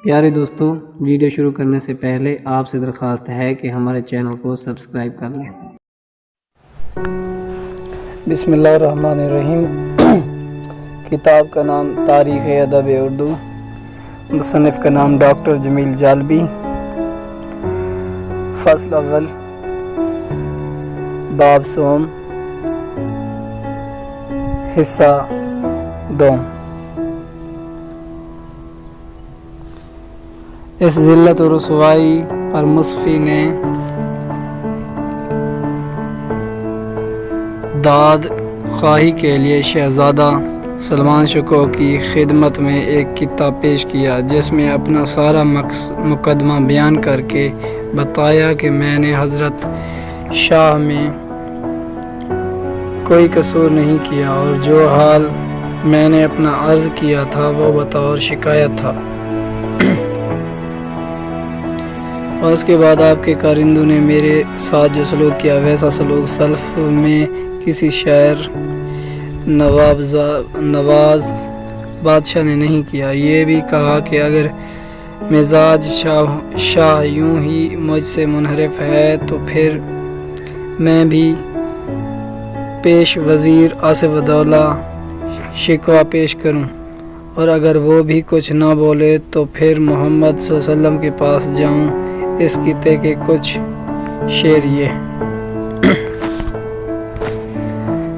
پیارے دوستوں، ویڈیو شروع کرنے سے پہلے آپ سے درخواست ہے کہ ہمارے چینل کو سبسکرائب کر لیں۔ بسم اللہ الرحمن الرحیم۔ کتاب کا نام تاریخ ادب اردو، مصنف کا نام ڈاکٹر جمیل جالبی۔ فصل اول، باب سوم، حصہ دوم۔ اس ذلت و رسوائی پر مصفی نے داد خواہی کے لیے شہزادہ سلمان شکوہ کی خدمت میں ایک خطہ پیش کیا، جس میں اپنا سارا مقدمہ بیان کر کے بتایا کہ میں نے حضرت شاہ میں کوئی قصور نہیں کیا، اور جو حال میں نے اپنا عرض کیا تھا وہ بطور شکایت تھا، اور اس کے بعد آپ کے کارندوں نے میرے ساتھ جو سلوک کیا ویسا سلوک سلف میں کسی شاعر نواز بادشاہ نے نہیں کیا۔ یہ بھی کہا کہ اگر مزاج شاہ یوں ہی مجھ سے منحرف ہے تو پھر میں بھی پیش وزیر آصف الدولہ شکوہ پیش کروں، اور اگر وہ بھی کچھ نہ بولے تو پھر محمد صلی اللہ علیہ وسلم کے پاس جاؤں۔ اس خطے کے کچھ شعر یہ: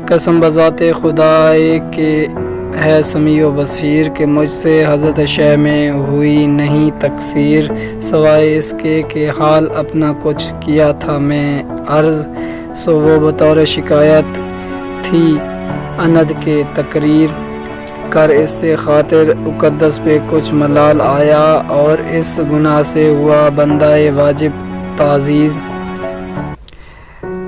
قسم بذات خدا کہ ہے سمیع و بصیر، کہ مجھ سے حضرت شاہ میں ہوئی نہیں تقصیر، سوائے اس کے کہ حال اپنا کچھ کیا تھا میں عرض، سو وہ بطور شکایت تھی اند کے تقریر کر، اس سے خاطر مقدس پہ کچھ ملال آیا، اور اس گناہ سے ہوا بندہ واجب تعزیز،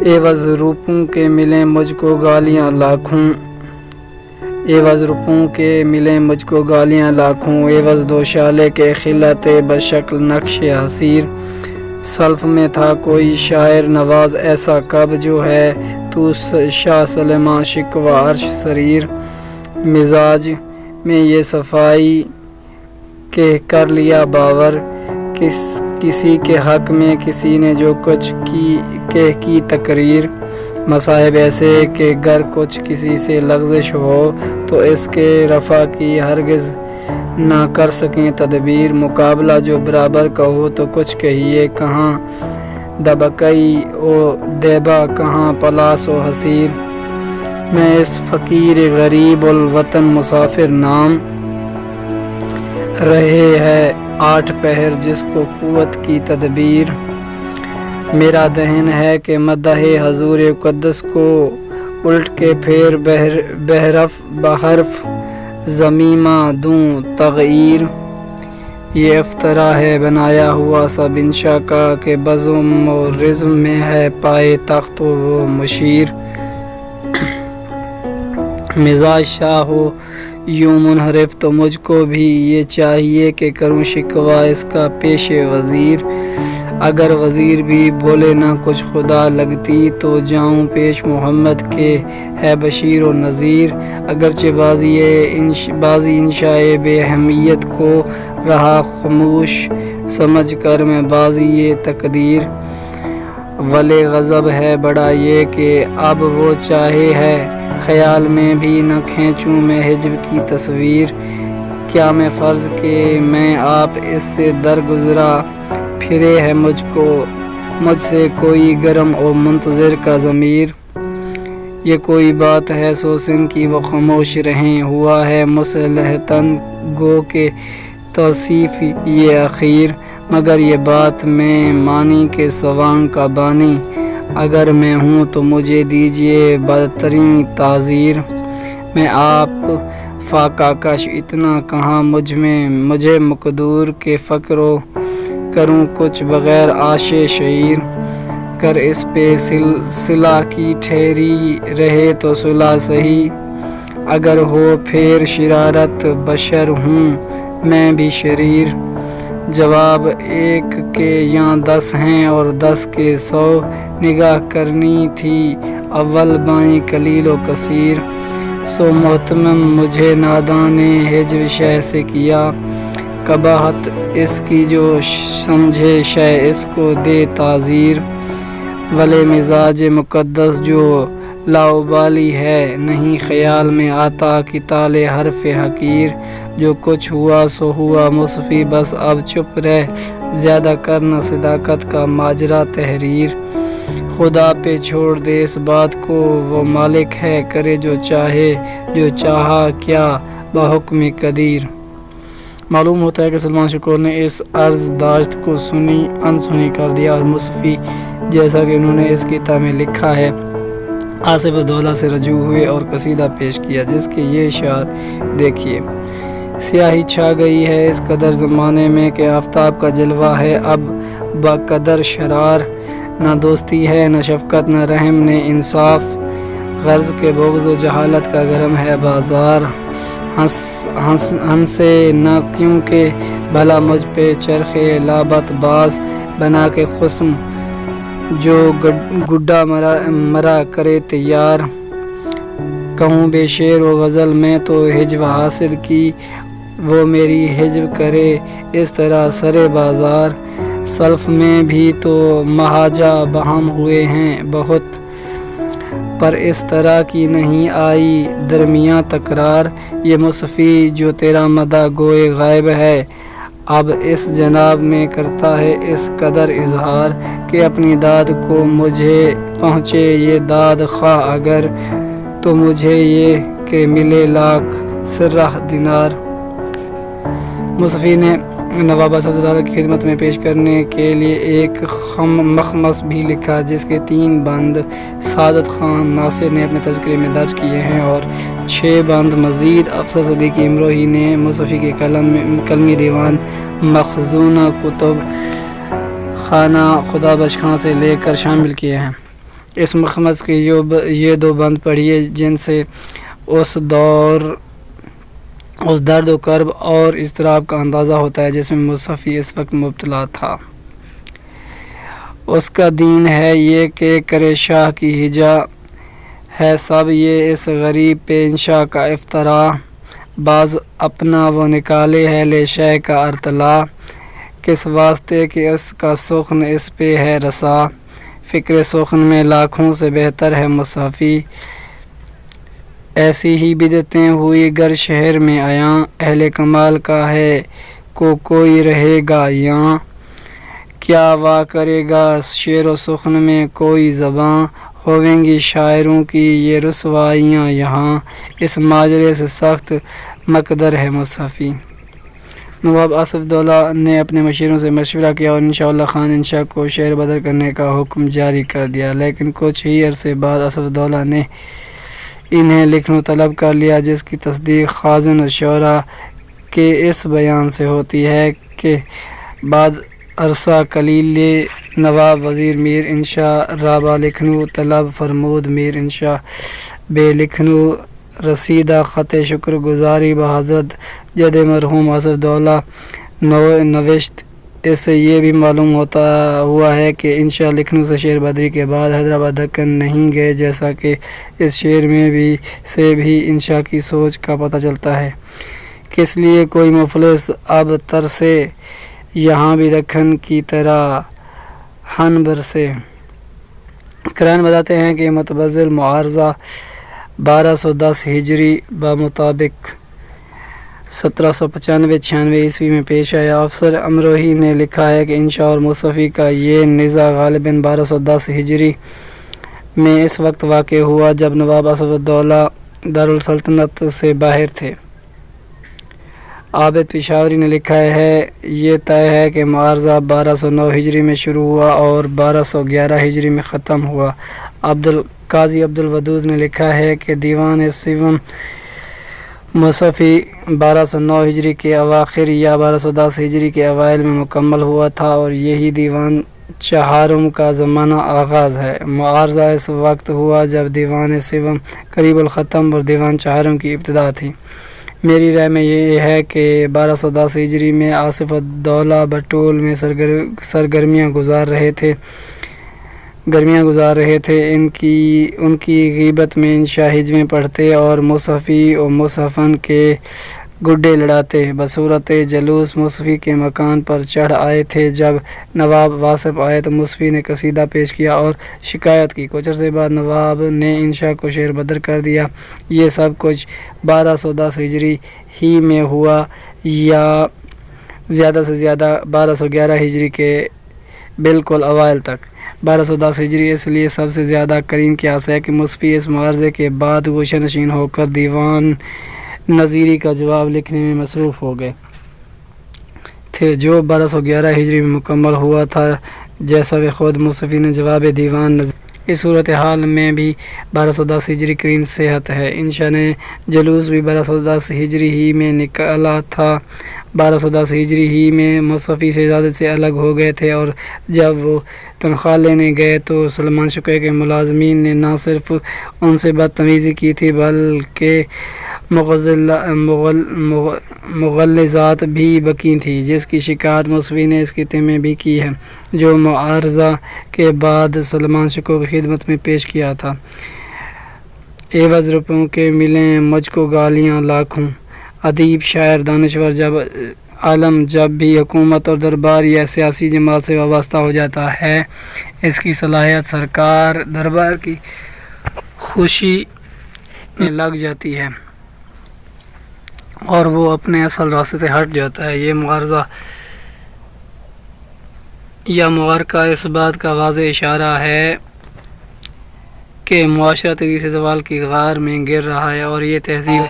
عوض روپوں کے ملیں مجھ کو گالیاں لاکھوں، عوض روپوں کے ملیں مجھ کو گالیاں لاکھوں، عوض دوشالے کے خلت بشکل نقش حسیر، سلف میں تھا کوئی شاعر نواز ایسا کب، جو ہے تو شاہ سلیمان شکوہ عرش سریر، مزاج میں یہ صفائی کہ کر لیا باور، کسی کے حق میں کسی نے جو کچھ کی تقریر، مصائب ایسے کہ گر کچھ کسی سے لغزش ہو تو اس کے رفع کی ہرگز نہ کر سکیں تدبیر، مقابلہ جو برابر کا ہو تو کچھ کہیے، کہاں دبکئی او دیبا کہاں پلاس و حسیر، میں اس فقیر غریب الوطن مسافر نام، رہے ہے 8 پہر جس کو قوت کی تدبیر، میرا دہن ہے کہ مدح حضور مقدس کو الٹ کے پھر بحرف ضمیمہ دوں تغییر، یہ افطرا ہے بنایا ہوا سب انشاء کا، کہ بزم و رزم میں ہے پائے تخت و مشیر، مزاج شاہ ہو یوں منحرف تو مجھ کو بھی یہ چاہیے کہ کروں شکوہ اس کا پیش وزیر، اگر وزیر بھی بولے نہ کچھ خدا لگتی تو جاؤں پیش محمد کے ہے بشیر و نذیر، اگرچہ بازی انشاء بے اہمیت کو رہا خاموش سمجھ کر میں بازی یہ تقدیر، ولے غضب ہے بڑا یہ کہ اب وہ چاہے ہے خیال میں بھی نہ کھینچوں میں ہجو کی تصویر، کیا میں فرض کہ میں آپ اس سے درگزرا پھرے ہے مجھ سے کوئی گرم و منتظر کا ضمیر، یہ کوئی بات ہے سو سن کی وہ خاموش رہیں، ہوا ہے مصلحتاً گو کہ توصیف یہ اخیر، مگر یہ بات میں مانی کہ سوانگ کا بانی، اگر میں ہوں تو مجھے دیجیے بدترین تعزیر، میں آپ فاقہ کش اتنا کہاں مجھے مقدور کہ فکر و کروں کچھ بغیر آش شعیر، کر اس پہ صلح کی ٹھہری رہے تو صلح سہی، اگر ہو پھر شرارت بشر ہوں میں بھی شریر، جواب ایک کے یہاں 10 ہیں اور 10 کے 100، نگاہ کرنی تھی اول بائیں قلیل و کثیر، سو محتمم مجھے ناداں نے ہجو شہ سے کیا، قباحت اس کی جو سمجھے شے اس کو دے تعزیر، ولے مزاج مقدس جو لاؤبالی ہے نہیں خیال میں آتا کہ تالے حرف حقیر، جو کچھ ہوا سو ہوا مصفی بس اب چپ رہ، زیادہ کرنا صداقت کا ماجرا تحریر، خدا پہ چھوڑ دے اس بات کو وہ مالک ہے، کرے جو چاہے جو چاہا کیا بحکم قدیر۔ معلوم ہوتا ہے کہ سلمان شکور نے اس عرض داشت کو انسنی کر دیا اور مصفی جیسا کہ انہوں نے اس کتاب میں لکھا ہے آصف الدولہ سے رجوع ہوئے اور قصیدہ پیش کیا، جس کے یہ اشعار دیکھیے۔ سیاہی چھا گئی ہے اس قدر زمانے میں کہ آفتاب کا جلوہ ہے اب بقدر شرار، نہ دوستی ہے نہ شفقت نہ رحم نے انصاف، غرض کے بغض و جہالت کا گرم ہے بازار، ہنسے نہ کیونکہ بھلا مجھ پہ چرخے لابت باز، بنا کے خصم جو گڈا مرا کرے تیار، کہوں بے شعر و غزل میں تو ہجو حاصل کی، وہ میری ہجو کرے اس طرح سرے بازار، سلف میں بھی تو مہاجہ بہم ہوئے ہیں بہت، پر اس طرح کی نہیں آئی درمیاں تکرار، یہ مصفی جو تیرا مدح گوئے غائب ہے، اب اس جناب میں کرتا ہے اس قدر اظہار، کہ اپنی داد کو مجھے پہنچے یہ داد خواہ اگر، تو مجھے یہ کہ ملے لاکھ سرہ دینار۔ مصفی نے نواب آصف الدولہ کی خدمت میں پیش کرنے کے لیے ایک مخمص بھی لکھا، جس کے 3 بند سعادت خان ناصر نے اپنے تذکرے میں درج کیے ہیں اور 6 بند مزید افسر صدیقی امروہی نے مصفی کے کلمی دیوان مخزونہ کتب خانہ خدا بخش خاں سے لے کر شامل کیے ہیں۔ اس مخمص کے یہ 2 بند پڑھیے جن سے اس درد و کرب اور اضطراب کا اندازہ ہوتا ہے جس میں مصفی اس وقت مبتلا تھا۔ اس کا دین ہے یہ کہ کرے شاہ کی ہجا، ہے سب یہ اس غریب پہ انشاء کا افطرا، باز اپنا وہ نکالے ہے لے شے کا ارتلا، کس واسطے کہ اس کا سخن اس پہ ہے رسا، فکر سخن میں لاکھوں سے بہتر ہے مصحفی، ایسی ہی بدعتیں ہوئی گر شہر میں آیاں، اہل کمال کا ہے کوئی رہے گا یاں، کیا وا کرے گا شعر و سخن میں کوئی زباں، ہویں گی شاعروں کی یہ رسوائیاں یہاں، اس ماجرے سے سخت مقدر ہے مصحفی۔ نواب آصف الدولہ نے اپنے مشیروں سے مشورہ کیا اور انشاءاللہ خان انشا کو شعر بدر کرنے کا حکم جاری کر دیا، لیکن کچھ ہی عرصے بعد آصف الدولہ نے انہیں لکھنؤ طلب کر لیا، جس کی تصدیق خازن الشعراء کے اس بیان سے ہوتی ہے کہ بعد عرصہ قلیل نواب وزیر میر انشا رابع لکھنؤ طلب فرمود، میر انشا بے لکھنؤ رسیدہ خط شکر گزاری بحضرت جد مرحوم آصف الدولہ نوشت۔ اس سے یہ بھی معلوم ہوا ہے کہ انشا لکھنؤ سے شعر بدری کے بعد حیدرآباد دکن نہیں گئے، جیسا کہ اس شعر میں سے بھی انشا کی سوچ کا پتہ چلتا ہے کہ اس لیے کوئی مفلس اب ترسے، یہاں بھی دکن کی طرح ہن برسے۔ قرآن بتاتے ہیں کہ متبذل معارضہ 1210 ہجری بمطابق 1795-96 عیسوی میں پیش آیا۔ افسر امروہی نے لکھا ہے کہ انشا اور مصفی کا یہ نزاع غالباً 1210 ہجری میں اس وقت واقع ہوا جب نواب آصف الدولہ دارالسلطنت سے باہر تھے۔ عابد پشاوری نے لکھا ہے یہ طے ہے کہ معارضہ 1209 ہجری میں شروع ہوا اور 1211 ہجری میں ختم ہوا۔ قاضی عبدالودود نے لکھا ہے کہ دیوان سیوم مصفی 1209 ہجری کے اواخر یا 1210 ہجری کے اوائل میں مکمل ہوا تھا اور یہی دیوان چہارم کا زمانہ آغاز ہے۔ معارضہ اس وقت ہوا جب دیوان سیوم قریب الختم اور دیوان چہارم کی ابتدا تھی۔ میری رائے میں یہ ہے کہ 1210 ہجری میں آصف الدولہ بٹول میں سرگرمیاں گزار رہے تھے۔ ان کی غیبت میں انشا ہجویں پڑھتے اور مصحفی و مصحفن کے گڈے لڑاتے بصورت جلوس مصفی کے مکان پر چڑھ آئے تھے۔ جب نواب واصف آئے تو مصفی نے قصیدہ پیش کیا اور شکایت کی۔ کچھ عرصے بعد نواب نے انشا کو شعر بدر کر دیا۔ یہ سب کچھ 1210 ہجری ہی میں ہوا یا زیادہ سے زیادہ 1211 ہجری کے بالکل اوائل تک۔ 1210 ہجری اس لیے سب سے زیادہ قرین قیاس ہے کہ مصفی اس معارضے کے بعد گوشہ نشین ہو کر دیوان نظیری کا جواب لکھنے میں مصروف ہو گئے تھے، جو 1211 ہجری میں مکمل ہوا تھا، جیسا کہ خود مصفی نے جواب دیوان نظیری۔ اس صورتحال میں بھی 1210 ہجری قرین صحت ہے۔ انشا نے جلوس بھی 1210 ہجری ہی میں نکالا تھا۔ 1210 ہجری ہی میں مصفی شہزادے سے الگ ہو گئے تھے، اور جب وہ تنخواہ لینے گئے تو سلمان شکوہ کے ملازمین نے نہ صرف ان سے بدتمیزی کی تھی بلکہ مغلظات بھی بکی تھیں، جس کی شکایت مصفی نے اس خطے میں بھی کی ہے، جو معارضہ کے بعد سلمان شکوہ کی خدمت میں پیش کیا تھا۔ عوض روپیوں کے ملیں مجھ کو گالیاں لاکھوں، ادیب شاعر دانشور عالم جب بھی حکومت اور دربار یا سیاسی جماعت سے وابستہ ہو جاتا ہے، اس کی صلاحیت سرکار دربار کی خوشی میں لگ جاتی ہے اور وہ اپنے اصل راستے سے ہٹ جاتا ہے۔ یہ معارضہ یا معرکہ اس بات کا واضح اشارہ ہے کہ معاشرہ تیزی سے زوال کی غار میں گر رہا ہے اور یہ تہذیب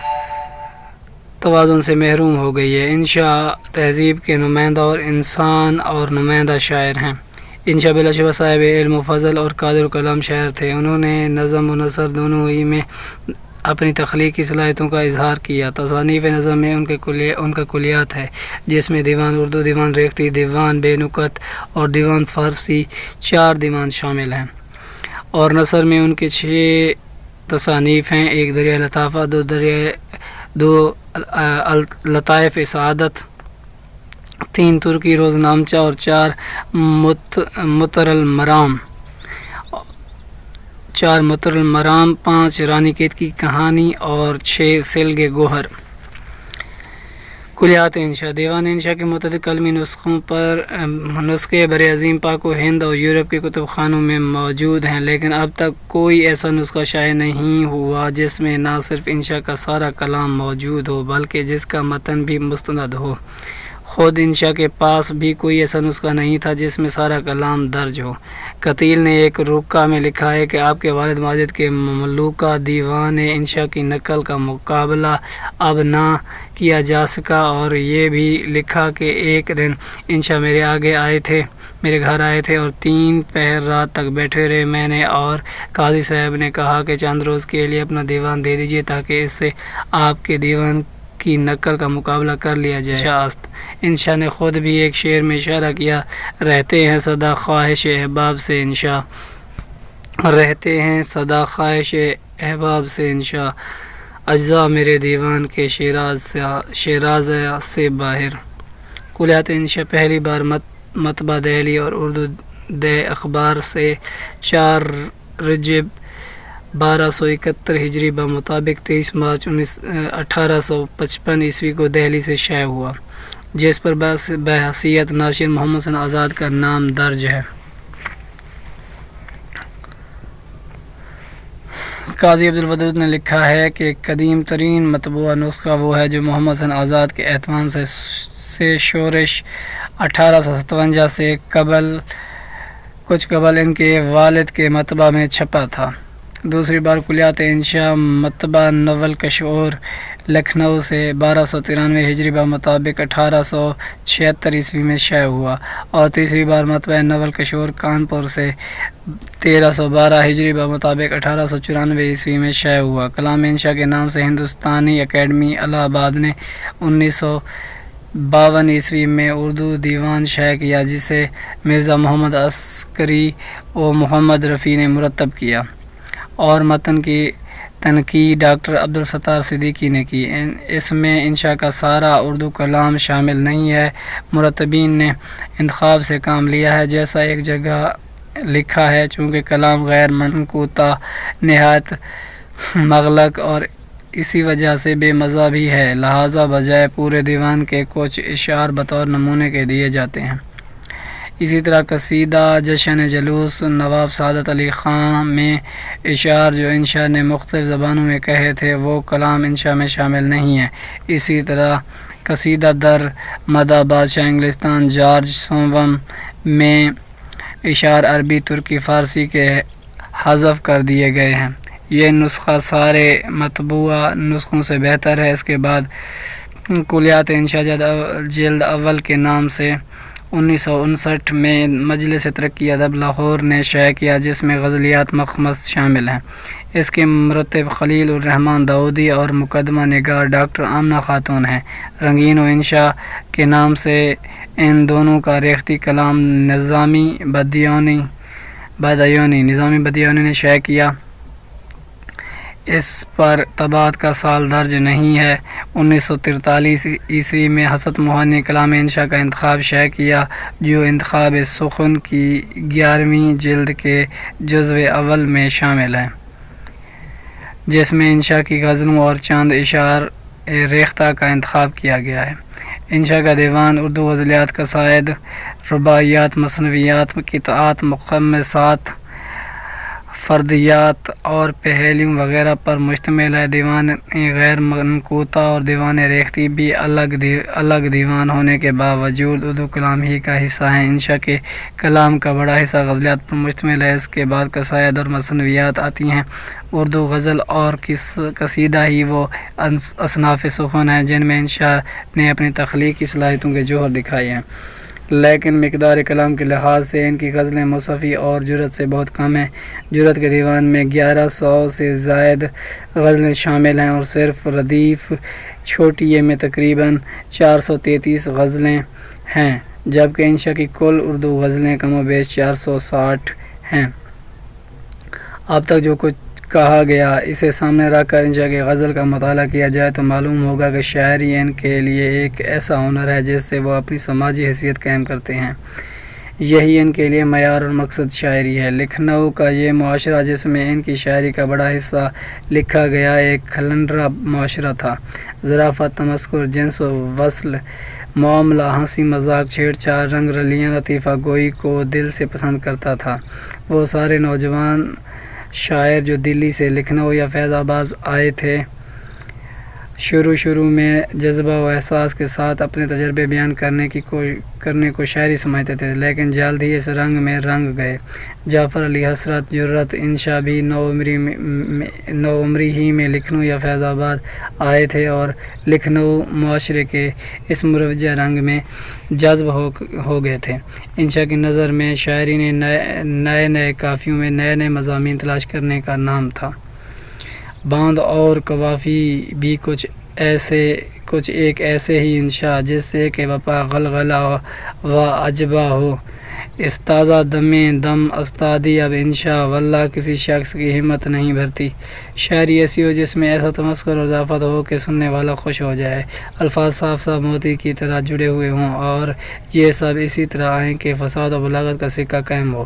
توازن سے محروم ہو گئی ہے۔ انشا تہذیب کے نمائندہ اور انسان اور نمائندہ شاعر ہیں۔ انشا بلا شبہ صاحب علم و فضل اور قادر و کلام شاعر تھے۔ انہوں نے نظم و نثر دونوں ہی میں اپنی تخلیقی صلاحیتوں کا اظہار کیا۔ تصانیف نظم میں ان کا کلیات ہے، جس میں دیوان اردو، دیوان ریختہ، دیوان بے نکت اور دیوان فارسی 4 دیوان شامل ہیں، اور نثر میں ان کے 6 تصانیف ہیں: ایک دریائے لطافت، 2 لطائف سعادت، 3 ترکی روزنامچہ اور 4 مطر المرام، 5 رانی کیت کی کہانی اور 6 سلگ گوہر۔ کلیات انشا: دیوان انشا کے متعدد قلمی نسخے بر عظیم پاک و ہند اور یورپ کے کتب خانوں میں موجود ہیں، لیکن اب تک کوئی ایسا نسخہ شائع نہیں ہوا جس میں نہ صرف انشا کا سارا کلام موجود ہو بلکہ جس کا متن بھی مستند ہو۔ خود انشا کے پاس بھی کوئی ایسا نسخہ نہیں تھا جس میں سارا کلام درج ہو۔ قتیل نے ایک رکا میں لکھا ہے کہ آپ کے والد ماجد کے مملوکہ دیوان انشا کی نقل کا مقابلہ اب نہ کیا جا سکا، اور یہ بھی لکھا کہ ایک دن انشا میرے گھر آئے تھے اور 3 پہر رات تک بیٹھے رہے۔ میں نے اور قاضی صاحب نے کہا کہ چند روز کے لیے اپنا دیوان دے دیجیے تاکہ اس سے آپ کے دیوان کی نقل کا مقابلہ کر لیا جائے۔ انشا نے خود بھی ایک شعر میں اشارہ کیا: رہتے ہیں سدا خواہش احباب سے انشا، رہتے ہیں سدا خواہش احباب سے انشا، اجزا میرے دیوان کے شیراز سے باہر۔ کلیات انشا پہلی بار مطبع دہلی اور اردو دہ اخبار سے 4 رجب 1271 ہجری بمطابق 23 مارچ 1855 عیسوی کو دہلی سے شائع ہوا، جس پر بحیثیت ناشر محمد حسن آزاد کا نام درج ہے۔ قاضی عبدالودود نے لکھا ہے کہ قدیم ترین مطبوع نسخہ وہ ہے جو محمد حسن آزاد کے اہتمام سے شورش 1857 سے کچھ قبل ان کے والد کے مطبع میں چھپا تھا۔ دوسری بار کلیات انشا مطبع نول کشور لکھنؤ سے 1293 ہجری بمطابق 1876 عیسوی میں شائع ہوا، اور تیسری بار مطبع نول کشور کانپور سے 1312 ہجری بمطابق 1894 عیسوی میں شائع ہوا۔ کلام انشا کے نام سے ہندوستانی اکیڈمی الہ آباد نے 1952 عیسوی میں اردو دیوان شائع کیا، جسے مرزا محمد عسکری و محمد رفیع نے مرتب کیا، اور متن کی تنقید ڈاکٹر عبدالستار صدیقی نے کی۔ اس میں انشا کا سارا اردو کلام شامل نہیں ہے، مرتبین نے انتخاب سے کام لیا ہے۔ جیسا ایک جگہ لکھا ہے: چونکہ کلام غیر منقوطہ، نہایت مغلق اور اسی وجہ سے بے مزہ بھی ہے، لہذا بجائے پورے دیوان کے کچھ اشعار بطور نمونے کے دیے جاتے ہیں۔ اسی طرح قصیدہ جشن جلوس نواب سعادت علی خاں میں اشعار جو انشا نے مختلف زبانوں میں کہے تھے وہ کلام انشا میں شامل نہیں ہیں۔ اسی طرح قصیدہ در مدح بادشاہ انگلستان جارج سوم میں اشعار عربی، ترکی، فارسی کے حذف کر دیے گئے ہیں۔ یہ نسخہ سارے مطبوعہ نسخوں سے بہتر ہے۔ اس کے بعد کلیات انشا جلد اول کے نام سے 1959 میں مجلس ترقی ادب لاہور نے شائع کیا، جس میں غزلیات مخمس شامل ہیں۔ اس کے مرتب خلیل الرحمن داؤدی اور مقدمہ نگار ڈاکٹر آمنہ خاتون ہیں۔ رنگین و انشا کے نام سے ان دونوں کا ریختہ کلام نظامی بدیونی نے شائع کیا۔ اس پر طباعت کا سال درج نہیں ہے۔ 1943 عیسوی میں حسرت موہن نے کلام انشا کا انتخاب شائع کیا، جو انتخاب سخن کی 11ویں جلد کے جزو اول میں شامل ہے، جس میں انشا کی غزلوں اور چند اشعار ریختہ کا انتخاب کیا گیا ہے۔ انشا کا دیوان اردو غزلیات، قصائد، رباعیات، مثنویات، قطعات، مخمصات، فردیات اور پہیلیوں وغیرہ پر مشتمل ہے۔ دیوان غیر منقوطہ اور دیوان ریختہ بھی الگ دیوان ہونے کے باوجود اردو کلام ہی کا حصہ ہیں۔ انشا کے کلام کا بڑا حصہ غزلیات پر مشتمل ہے۔ اس کے بعد قصائد اور مثنویات آتی ہیں۔ اردو غزل اور قصیدہ ہی وہ اصناف سخن ہیں جن میں انشا نے اپنی تخلیقی صلاحیتوں کے جوہر دکھائے ہیں، لیکن مقدار کلام کے لحاظ سے ان کی غزلیں مصفی اور جرأت سے بہت کم ہیں۔ جرأت کے دیوان میں 1100 سے زائد غزلیں شامل ہیں اور صرف ردیف چھوٹیے میں تقریباً 433 غزلیں ہیں، جبکہ انشا کی کل اردو غزلیں کم و بیش 460 ہیں۔ اب تک جو کچھ کہا گیا اسے سامنے رکھ کر انشا کی غزل کا مطالعہ کیا جائے تو معلوم ہوگا کہ شاعری ان کے لیے ایک ایسا ہنر ہے جس سے وہ اپنی سماجی حیثیت قائم کرتے ہیں۔ یہی ان کے لیے معیار اور مقصد شاعری ہے۔ لکھنؤ کا یہ معاشرہ جس میں ان کی شاعری کا بڑا حصہ لکھا گیا ایک کھلنڈرا معاشرہ تھا۔ ظرافت، تمسخر، جنس و وصل، معاملہ، ہنسی مذاق، چھیڑ چھاڑ، رنگ رلیاں، لطیفہ گوئی کو دل سے پسند کرتا تھا۔ وہ سارے نوجوان شاعر جو دلی سے لکھنؤ یا فیض آباد آئے تھے، شروع میں جذبہ و احساس کے ساتھ اپنے تجربے بیان کرنے کو شاعری سمجھتے تھے، لیکن جلد ہی اس رنگ میں رنگ گئے۔ جعفر علی حسرت، جرأت، انشا بھی نوعمری ہی میں لکھنؤ یا فیض آباد آئے تھے اور لکھنؤ معاشرے کے اس مروجہ رنگ میں جذب ہو گئے تھے۔ انشا کی نظر میں شاعری نے نئے قافیوں میں نئے مضامین تلاش کرنے کا نام تھا۔ باند اور قوافی بھی کچھ ایک ایسے ہی انشا جس سے کہ وفا غلغلہ و عجبہ ہو۔ استاذہ دم استادی اب انشا واللہ کسی شخص کی ہمت نہیں بھرتی۔ شاعری ایسی ہو جس میں ایسا تمسخر اور ظرافت ہو کہ سننے والا خوش ہو جائے، الفاظ صاف موتی کی طرح جڑے ہوئے ہوں اور یہ سب اسی طرح آئیں کہ فساد و بلاغت کا سکہ قائم ہو۔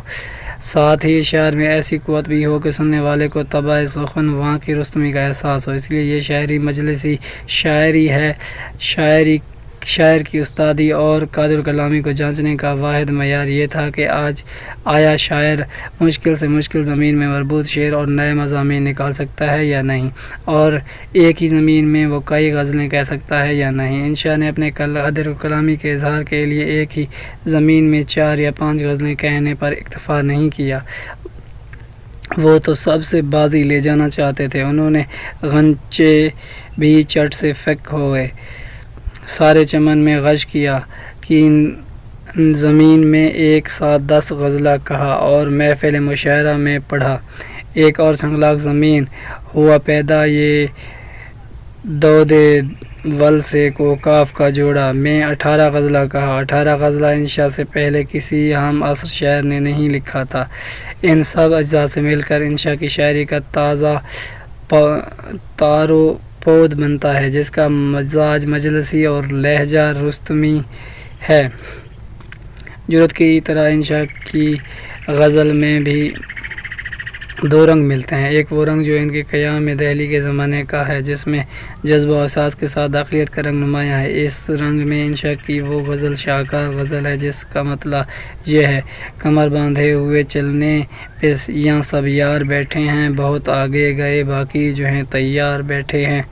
ساتھ ہی شاعر میں ایسی قوت بھی ہو کہ سننے والے کو طبع سخن وہاں کی رستمی کا احساس ہو۔ اس لیے یہ شاعری مجلسی شاعری ہے۔ شاعر کی استادی اور قادر کلامی کو جانچنے کا واحد معیار یہ تھا کہ آیا شاعر مشکل سے مشکل زمین میں مربوط شعر اور نئے مضامین نکال سکتا ہے یا نہیں، اور ایک ہی زمین میں وہ کئی غزلیں کہہ سکتا ہے یا نہیں۔ انشا نے اپنے قادر کلامی کے اظہار کے لیے ایک ہی زمین میں 4 یا 5 غزلیں کہنے پر اکتفا نہیں کیا، وہ تو سب سے بازی لے جانا چاہتے تھے۔ انہوں نے غنچے بھی چٹ سے فک ہوئے، سارے چمن میں غش کیا کی زمین میں ایک ساتھ 10 غزلہ کہا اور محفل مشاعرہ میں پڑھا۔ ایک اور سنگلاخ زمین ہوا پیدا یہ دود ول سے کو کاف کا جوڑا میں 18 غزلہ کہا۔ 18 غزلہ انشا سے پہلے کسی ہم عصر شاعر نے نہیں لکھا تھا۔ ان سب اجزاء سے مل کر انشا کی شاعری کا تازہ تارو پود بنتا ہے، جس کا مزاج مجلسی اور لہجہ رستمی ہے۔ جرأت کی طرح انشا کی غزل میں بھی دو رنگ ملتے ہیں، ایک وہ رنگ جو ان کے قیام دہلی کے زمانے کا ہے جس میں جذبہ و احساس کے ساتھ داخلیت کا رنگ نمایاں ہے۔ اس رنگ میں انشا کی وہ غزل شاہکار غزل ہے جس کا مطلع یہ ہے: کمر باندھے ہوئے چلنے پہ یہاں سب یار بیٹھے ہیں، بہت آگے گئے باقی جو ہیں تیار بیٹھے ہیں۔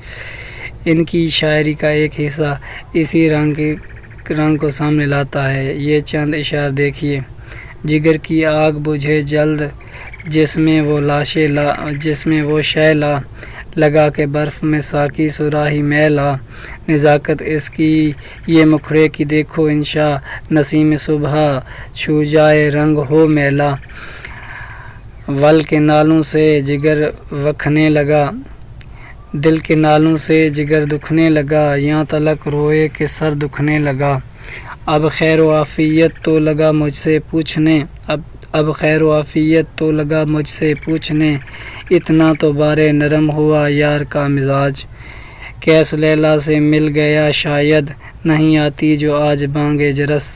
ان کی شاعری کا ایک حصہ اسی رنگ کو سامنے لاتا ہے۔ یہ چند اشعار دیکھیے: جگر کی آگ بجھے جلد جس میں وہ شعلہ لگا کے برف میں ساقی سراہی میں لا، نزاکت اس کی یہ مکھڑے کی دیکھو انشا، نسیم صبح چھو جائے رنگ ہو میلا، ول کے نالوں سے جگر وکھنے لگا، دل کے نالوں سے جگر دکھنے لگا، یہاں تلک روئے کہ سر دکھنے لگا، اب خیر و عافیت تو لگا مجھ سے پوچھنے، اب خیر و عافیت تو لگا مجھ سے پوچھنے، اتنا تو بارے نرم ہوا یار کا مزاج، کیس لیلا سے مل گیا شاید، نہیں آتی جو آج بانگے جرس،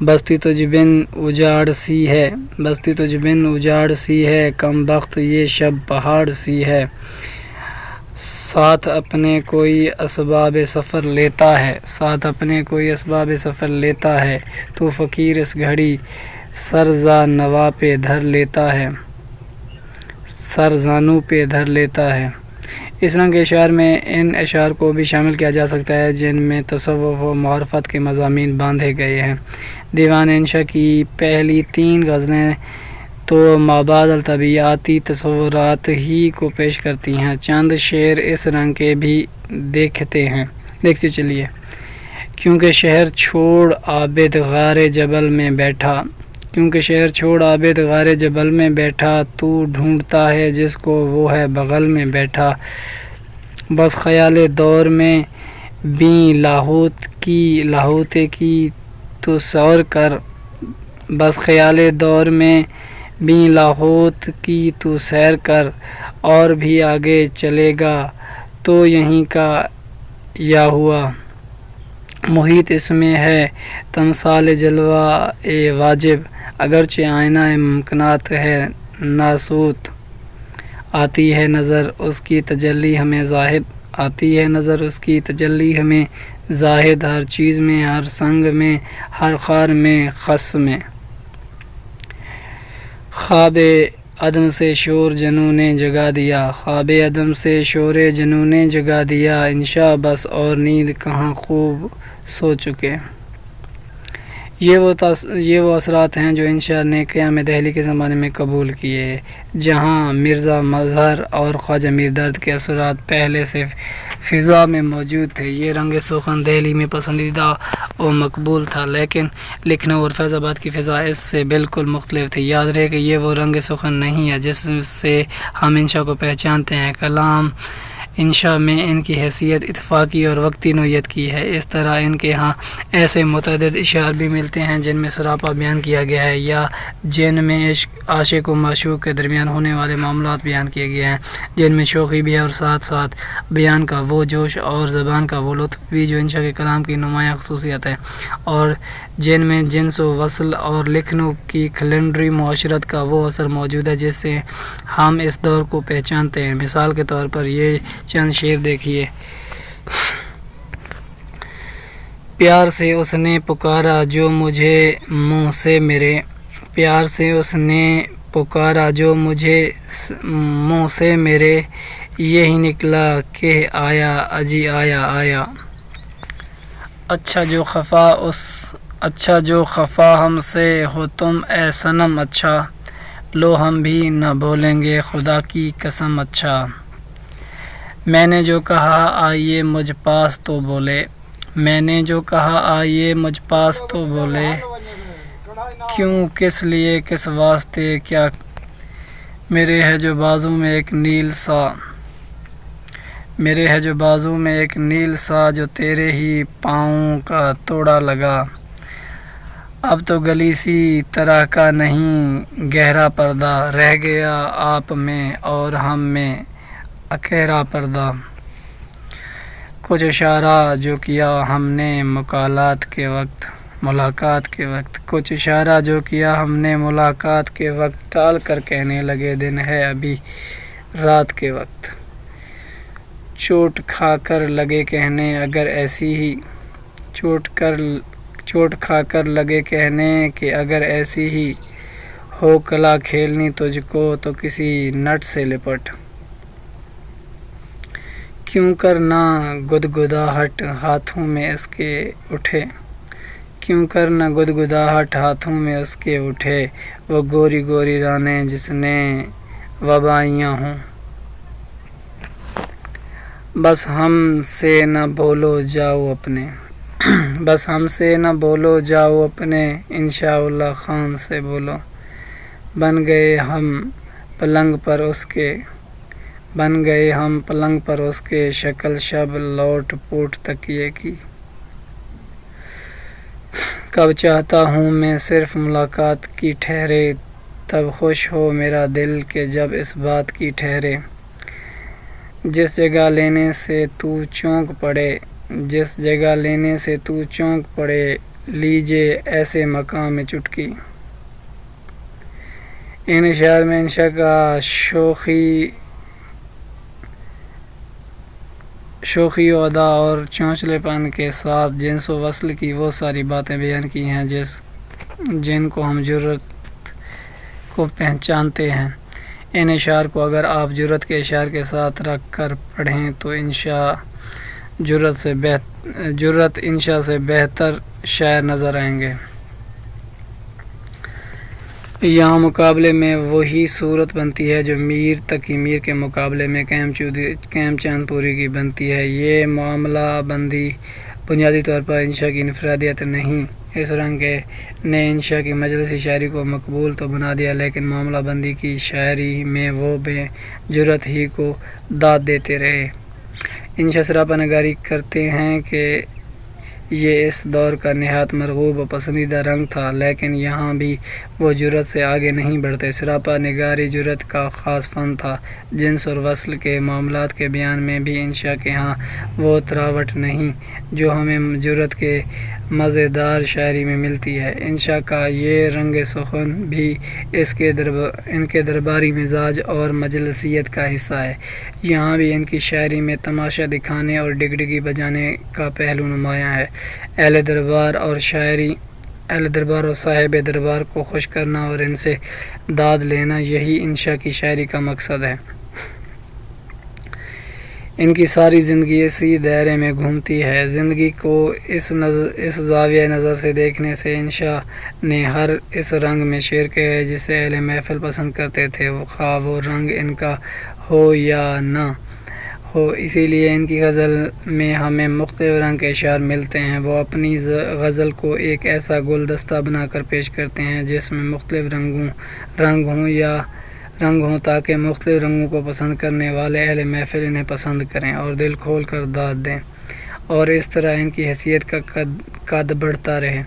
بستی تجھ بن اجاڑ سی ہے، کم بخت یہ شب پہاڑ سی ہے، ساتھ اپنے کوئی اسباب سفر لیتا ہے، تو فقیر اس گھڑی سرزا نوا پہ دھر لیتا ہے۔ اس رنگ کے اشعار میں ان اشعار کو بھی شامل کیا جا سکتا ہے جن میں تصوف و معرفت کے مضامین باندھے گئے ہیں۔ دیوان انشا کی پہلی 3 غزلیں تو مابعد الطبیعیاتی تصورات ہی کو پیش کرتی ہیں۔ چند شعر اس رنگ کے بھی دیکھتے چلیے: کیونکہ شہر چھوڑ عابد غار جبل میں بیٹھا، تو ڈھونڈتا ہے جس کو وہ ہے بغل میں بیٹھا، بس خیال دور میں بیں لاہوتے کی تو سور کر، بس خیال دور میں بیں لاہوت کی تو سیر کر، اور بھی آگے چلے گا تو یہیں کا یا ہوا، محیط اس میں ہے تمثال جلوہ واجب، اگرچہ آئینہ ممکنات ہے ناسوت، آتی ہے نظر اس کی تجلی ہمیں زاہد، ہر چیز میں، ہر سنگ میں، ہر خار میں، خس میں، خواب عدم سے شور جنوں نے جگا دیا، انشا بس اور نیند کہاں خوب سو چکے۔ یہ وہ اثرات ہیں جو انشا نے قیام دہلی کے زمانے میں قبول کیے، جہاں مرزا مظہر اور خواجہ میر درد کے اثرات پہلے سے فضا میں موجود تھے۔ یہ رنگ سخن دہلی میں پسندیدہ و مقبول تھا، لیکن لکھنؤ اور فیض آباد کی فضا اس سے بالکل مختلف تھی۔ یاد رہے کہ یہ وہ رنگ سخن نہیں ہے جس سے ہم انشا کو پہچانتے ہیں۔ کلام انشا میں ان کی حیثیت اتفاقی اور وقتی نوعیت کی ہے۔ اس طرح ان کے ہاں ایسے متعدد اشعار بھی ملتے ہیں جن میں سراپا بیان کیا گیا ہے، یا جن میں عاشق و معشوق کے درمیان ہونے والے معاملات بیان کیے گئے ہیں، جن میں شوخی بھی ہے اور ساتھ ساتھ بیان کا وہ جوش اور زبان کا وہ لطف بھی جو انشا کے کلام کی نمایاں خصوصیت ہے، اور جن میں جنس و وصل اور لکھنؤ کی کیلنڈری معاشرت کا وہ اثر موجود ہے جس سے ہم اس دور کو پہچانتے ہیں۔ مثال کے طور پر یہ چند شعر دیکھیے: پیار سے اس نے پکارا جو مجھے منہ سے میرے، پیار سے اس نے پکارا جو مجھے منہ سے میرے، یہی نکلا کہ آیا اجی آیا، اچھا جو خفا ہم سے ہو تم اے صنم، اچھا لو ہم بھی نہ بھولیں گے خدا کی قسم، اچھا میں نے جو کہا آئیے مجھ پاس تو بولے، میں نے جو کہا آئیے مجھ پاس تو بولے، کیوں کس لیے کس واسطے کیا، میرے ہے جو بازو میں ایک نیل سا جو تیرے ہی پاؤں کا توڑا لگا، اب تو گلی سی طرح کا نہیں گہرا پردہ، رہ گیا آپ میں اور ہم میں اکیرا پردہ، کچھ اشارہ جو کیا ہم نے مکالات کے وقت، ملاقات کے وقت کچھ اشارہ جو کیا ہم نے ملاقات کے وقت ٹال کر کہنے لگے دن ہے ابھی رات کے وقت چوٹ کھا کر لگے کہنے اگر ایسی ہی چوٹ کھا کر لگے کہنے کہ اگر ایسی ہی ہو کلا کھیلنی تجھ کو تو کسی نٹ سے لپٹ کیوں کر نہ گدگداہٹ ہاتھوں میں اس کے اٹھے کیوں کر نہ گدگداہٹ ہاتھوں میں اس کے اٹھے وہ گوری گوری رانیں جس نے وبائیاں ہوں بس ہم سے نہ بولو جاؤ اپنے بس ہم سے نہ بولو جاؤ اپنے انشاءاللہ خان سے بولو بن گئے ہم پلنگ پر اس کے شکل شب لوٹ پوٹ تکیے کی کب چاہتا ہوں میں صرف ملاقات کی ٹھہرے تب خوش ہو میرا دل کہ جب اس بات کی ٹھہرے جس جگہ لینے سے تو چونک پڑے لیجے ایسے مقام میں چٹکی ان اشعار میں انشاء کا شوخی و ادا اور چونچلے پن کے ساتھ جنس و وصل کی وہ ساری باتیں بیان کی ہیں جن کو ہم جرت کو پہچانتے ہیں ان اشعار کو اگر آپ جرت کے اشعار کے ساتھ رکھ کر پڑھیں تو جرت انشاء سے بہتر شاعر نظر آئیں گے یہاں مقابلے میں وہی صورت بنتی ہے جو میر تقی میر کے مقابلے میں کیم چاند پوری کی بنتی ہے یہ معاملہ بندی بنیادی طور پر انشاء کی انفرادیت نہیں اس رنگ نے انشاء کی مجلسی شاعری کو مقبول تو بنا دیا لیکن معاملہ بندی کی شاعری میں وہ بے جرت ہی کو داد دیتے رہے انشاء سراپا نگاری کرتے ہیں کہ یہ اس دور کا نہایت مرغوب و پسندیدہ رنگ تھا لیکن یہاں بھی وہ جرت سے آگے نہیں بڑھتے سراپا نگاری جرت کا خاص فن تھا جنس اور وصل کے معاملات کے بیان میں بھی انشاء کے ہاں وہ تراوٹ نہیں جو ہمیں جرت کے مزیدار شاعری میں ملتی ہے انشاء کا یہ رنگ سخن بھی ان کے درباری مزاج اور مجلسیت کا حصہ ہے یہاں بھی ان کی شاعری میں تماشا دکھانے اور ڈگڈگی بجانے کا پہلو نمایاں ہے اہل دربار اور صاحب دربار کو خوش کرنا اور ان سے داد لینا یہی انشاء کی شاعری کا مقصد ہے ان کی ساری زندگی اسی دائرے میں گھومتی ہے زندگی کو اس زاویہ نظر سے دیکھنے سے انشاء نے ہر اس رنگ میں شعر کہے ہے جسے اہل محفل پسند کرتے تھے خواہ وہ رنگ ان کا ہو یا نہ ہو اسی لیے ان کی غزل میں ہمیں مختلف رنگ کے اشعار ملتے ہیں وہ اپنی غزل کو ایک ایسا گلدستہ بنا کر پیش کرتے ہیں جس میں مختلف رنگ ہوں تاکہ مختلف رنگوں کو پسند کرنے والے اہل محفل انہیں پسند کریں اور دل کھول کر داد دیں اور اس طرح ان کی حیثیت کا قد بڑھتا رہے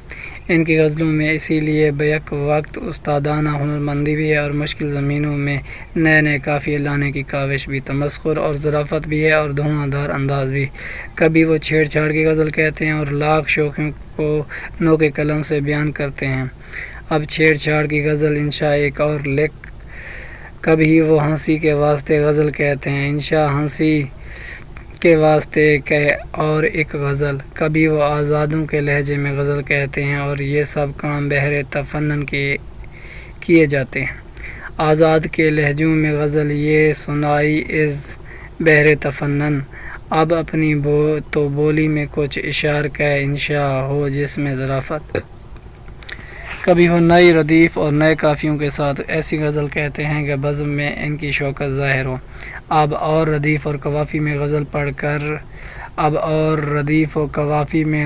ان کی غزلوں میں اسی لیے بیک وقت استادانہ ہنرمندی بھی ہے اور مشکل زمینوں میں نئے قافیے لانے کی کاوش بھی تمسخر اور ظرافت بھی ہے اور دھواں دھار انداز بھی کبھی وہ چھیڑ چھاڑ کی غزل کہتے ہیں اور لاکھ شوخیوں کو نوک قلم سے بیان کرتے ہیں اب چھیڑ چھاڑ کی غزل انشاء ایک اور لکھ کبھی وہ ہنسی کے واسطے غزل کہتے ہیں انشاء ہنسی کے واسطے اور ایک غزل کبھی وہ آزادوں کے لہجے میں غزل کہتے ہیں اور یہ سب کام بہر تفنن کیے جاتے ہیں آزاد کے لہجوں میں غزل یہ سنائی از بہر تفنن اب اپنی بولی میں کچھ اشعار کا انشاء ہو جس میں ظرافت کبھی وہ نئی ردیف اور نئے قافیوں کے ساتھ ایسی غزل کہتے ہیں کہ بزم میں ان کی شوکت ظاہر ہو اب اور ردیف اور قوافی میں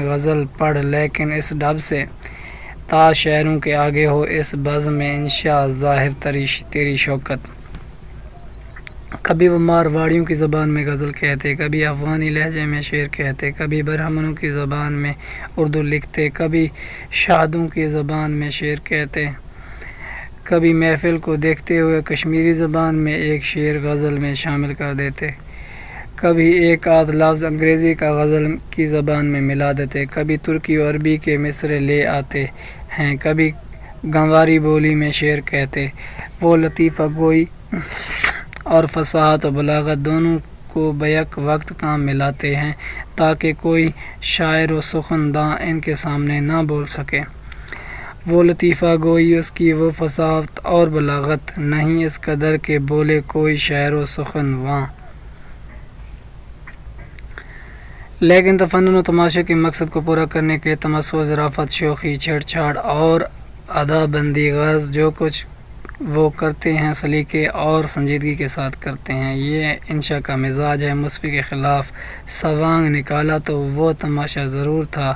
غزل پڑھ لیکن اس ڈب سے تا شعروں کے آگے ہو اس بزم میں انشاء ظاہر تیری شوکت کبھی وہ مارواڑیوں کی زبان میں غزل کہتے کبھی افغانی لہجے میں شعر کہتے کبھی برہمنوں کی زبان میں اردو لکھتے کبھی شادوں کی زبان میں شعر کہتے کبھی محفل کو دیکھتے ہوئے کشمیری زبان میں ایک شعر غزل میں شامل کر دیتے کبھی ایک آدھ لفظ انگریزی کا غزل کی زبان میں ملا دیتے، کبھی ترکی و عربی کے مصرے لے آتے ہیں، کبھی گنواری بولی میں شعر کہتے۔ وہ لطیفہ گوئی اور فصاحت و بلاغت دونوں کو بیک وقت کام میں لاتے ہیں تاکہ کوئی شاعر و سخن داں ان کے سامنے نہ بول سکے۔ وہ لطیفہ گوئی، اس کی وہ فصاحت اور بلاغت نہیں اس قدر کہ بولے کوئی شاعر و سخن واں۔ لیکن تفنن و تماشے کے مقصد کو پورا کرنے کے لیے تمسخر، ظرافت، شوخی، چھیڑ چھاڑ اور ادا بندی غرض جو کچھ وہ کرتے ہیں سلیقے اور سنجیدگی کے ساتھ کرتے ہیں۔ یہ انشا کا مزاج ہے۔ مصفی کے خلاف سوانگ نکالا تو وہ تماشا ضرور تھا،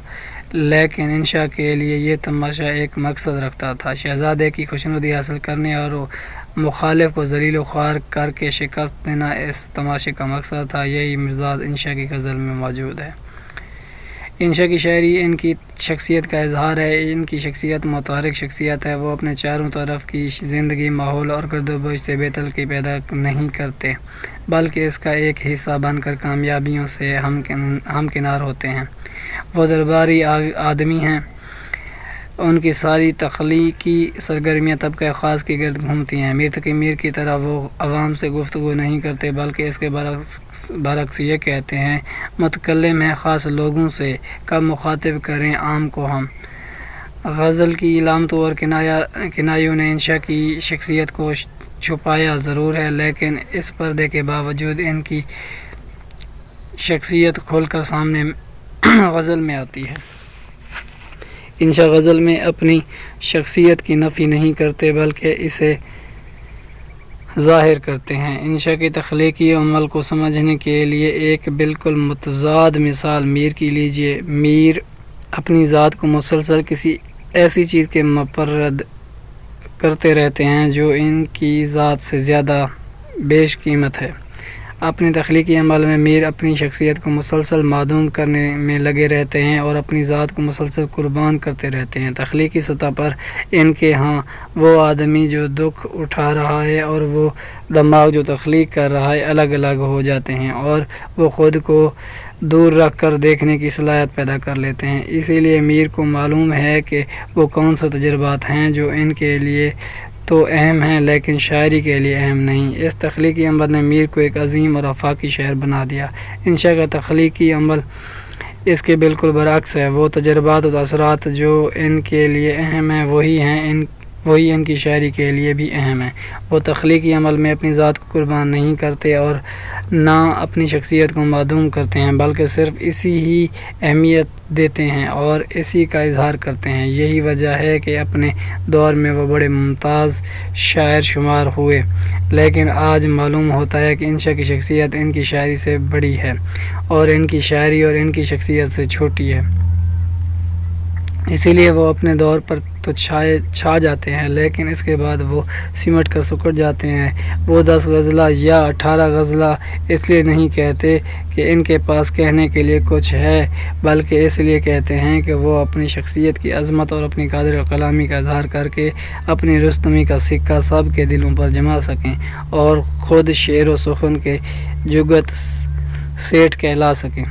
لیکن انشا کے لیے یہ تماشا ایک مقصد رکھتا تھا۔ شہزادے کی خوشنودی حاصل کرنے اور مخالف کو ذلیل و خوار کر کے شکست دینا اس تماشے کا مقصد تھا۔ یہی مزاج انشا کی غزل میں موجود ہے۔ انشا کی شاعری ان کی شخصیت کا اظہار ہے۔ ان کی شخصیت متحرک شخصیت ہے۔ وہ اپنے چاروں طرف کی زندگی، ماحول اور گرد و بوجھ سے بے تعلقی پیدا نہیں کرتے، بلکہ اس کا ایک حصہ بن کر کامیابیوں سے ہمکنار ہوتے ہیں۔ وہ درباری آدمی ہیں۔ ان کی ساری تخلیقی سرگرمیاں طبقہ خاص کے گرد گھومتی ہیں۔ میر تقی میر کی طرح وہ عوام سے گفتگو نہیں کرتے، بلکہ اس کے برعکس یہ کہتے ہیں، متکلم ہیں خاص لوگوں سے، کب مخاطب کریں عام کو ہم۔ غزل کی علامتوں اور کنایوں نے انشا کی شخصیت کو چھپایا ضرور ہے، لیکن اس پردے کے باوجود ان کی شخصیت کھل کر سامنے غزل میں آتی ہے۔ انشا غزل میں اپنی شخصیت کی نفی نہیں کرتے، بلکہ اسے ظاہر کرتے ہیں۔ انشا کے تخلیقی عمل کو سمجھنے کے لیے ایک بالکل متضاد مثال میر کی لیجیے۔ میر اپنی ذات کو مسلسل کسی ایسی چیز کے مپرد کرتے رہتے ہیں جو ان کی ذات سے زیادہ بیش قیمت ہے۔ اپنے تخلیقی عمل میں میر اپنی شخصیت کو مسلسل معدوم کرنے میں لگے رہتے ہیں اور اپنی ذات کو مسلسل قربان کرتے رہتے ہیں۔ تخلیقی سطح پر ان کے ہاں وہ آدمی جو دکھ اٹھا رہا ہے اور وہ دماغ جو تخلیق کر رہا ہے الگ الگ ہو جاتے ہیں، اور وہ خود کو دور رکھ کر دیکھنے کی صلاحیت پیدا کر لیتے ہیں۔ اسی لیے میر کو معلوم ہے کہ وہ کون سے تجربات ہیں جو ان کے لیے تو اہم ہیں لیکن شاعری کے لیے اہم نہیں۔ اس تخلیقی عمل نے میر کو ایک عظیم اور آفاقی شاعر بنا دیا۔ انشا کا تخلیقی عمل اس کے بالکل برعکس ہے۔ وہ تجربات و تاثرات جو ان کے لیے اہم ہیں وہی ان کی شاعری کے لیے بھی اہم ہیں۔ وہ تخلیقی عمل میں اپنی ذات کو قربان نہیں کرتے اور نہ اپنی شخصیت کو معدوم کرتے ہیں، بلکہ صرف اسی ہی اہمیت دیتے ہیں اور اسی کا اظہار کرتے ہیں۔ یہی وجہ ہے کہ اپنے دور میں وہ بڑے ممتاز شاعر شمار ہوئے، لیکن آج معلوم ہوتا ہے کہ انشا کی شخصیت ان کی شاعری سے بڑی ہے اور ان کی شاعری اور ان کی شخصیت سے چھوٹی ہے۔ اسی لیے وہ اپنے دور پر تو چھا جاتے ہیں، لیکن اس کے بعد وہ سمٹ کر سکڑ جاتے ہیں۔ وہ 10 غزلہ یا 18 غزلہ اس لیے نہیں کہتے کہ ان کے پاس کہنے کے لیے کچھ ہے، بلکہ اس لیے کہتے ہیں کہ وہ اپنی شخصیت کی عظمت اور اپنی قدر کلامی کا اظہار کر کے اپنی رستمی کا سکہ سب کے دلوں پر جما سکیں اور خود شعر و سخن کے جگت سیٹھ کہلا سکیں۔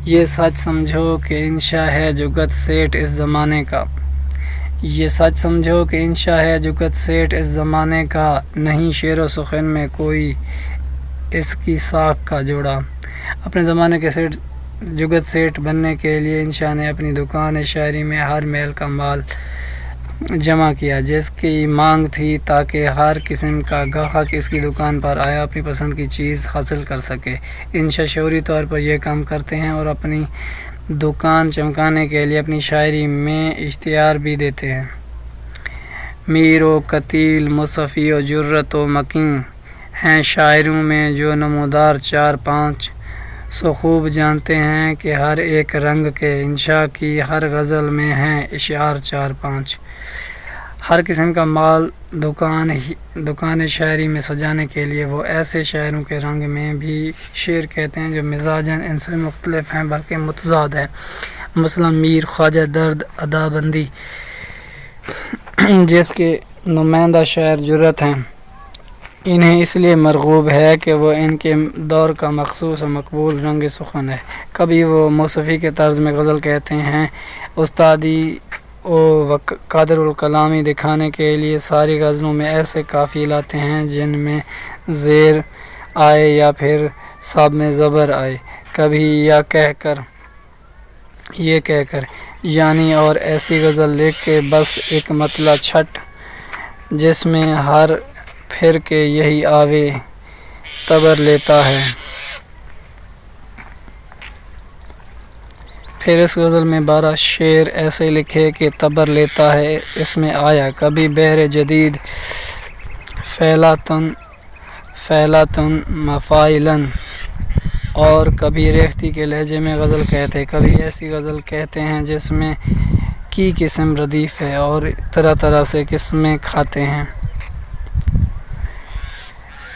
یہ سچ سمجھو کہ انشا ہے جگت سیٹھ اس زمانے کا، یہ سچ سمجھو کہ انشا ہے جگت سیٹھ اس زمانے کا، نہیں شعر و سخن میں کوئی اس کی ساکھ کا جوڑا۔ اپنے زمانے کے جگت سیٹھ بننے کے لیے انشا نے اپنی دکان شاعری میں ہر میل کا مال جمع کیا جس کی مانگ تھی، تاکہ ہر قسم کا گاہک اس کی دکان پر آیا اپنی پسند کی چیز حاصل کر سکے۔ انشا شعوری طور پر یہ کام کرتے ہیں اور اپنی دکان چمکانے کے لیے اپنی شاعری میں اشتہار بھی دیتے ہیں۔ میر و قتیل، مصفی و جرت و مکیں ہیں شاعروں میں جو نمودار 4-5 سو خوب جانتے ہیں کہ ہر ایک رنگ کے۔ انشا کی ہر غزل میں ہیں اشعار 4-5۔ ہر قسم کا مال دکان شاعری میں سجانے کے لیے وہ ایسے شاعروں کے رنگ میں بھی شعر کہتے ہیں جو مزاجاً ان سے مختلف ہیں بلکہ متضاد ہیں۔ مثلا میر خواجہ درد ادا بندی جس کے نمائندہ شاعر جرت ہیں، انہیں اس لیے مرغوب ہے کہ وہ ان کے دور کا مخصوص و مقبول رنگ سخن ہے۔ کبھی وہ موسیقی کے طرز میں غزل کہتے ہیں، استادی و قدر الکلامی دکھانے کے لیے ساری غزلوں میں ایسے قافیے لاتے ہیں جن میں زیر آئے یا پھر صاب میں زبر آئے، کبھی یہ کہہ کر یعنی، اور ایسی غزل لکھ کے بس ایک مطلع چھٹ جس میں ہر پھر کے یہی آوے تبر لیتا ہے۔ پھر اس غزل میں 12 شعر ایسے لکھے کہ تبر لیتا ہے۔ اس میں آیا کبھی بحر جدید فیلاتن مفائلن، اور کبھی ریختی کے لہجے میں غزل کہتے، کبھی ایسی غزل کہتے ہیں جس میں کی قسم ردیف ہے اور طرح طرح سے قسمیں کھاتے ہیں۔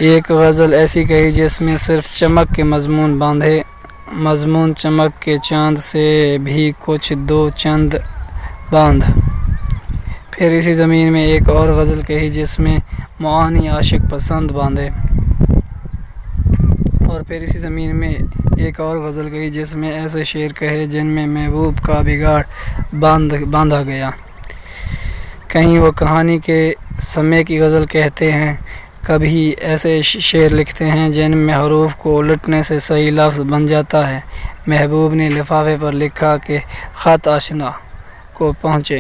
ایک غزل ایسی کہی جس میں صرف چمک کے مضمون چمک کے چاند سے بھی کچھ دو چند باندھ۔ پھر اسی زمین میں ایک اور غزل کہی جس میں معانی عاشق پسند باندھے، اور پھر اسی زمین میں ایک اور غزل کہی جس میں ایسے شعر کہے جن میں محبوب کا بگاڑ باندھا گیا۔ کہیں وہ کہانی کے سمے کی غزل کہتے ہیں، کبھی ایسے شعر لکھتے ہیں جن میں حروف کو الٹنے سے صحیح لفظ بن جاتا ہے۔ محبوب نے لفافے پر لکھا کہ خط آشنا کو پہنچے،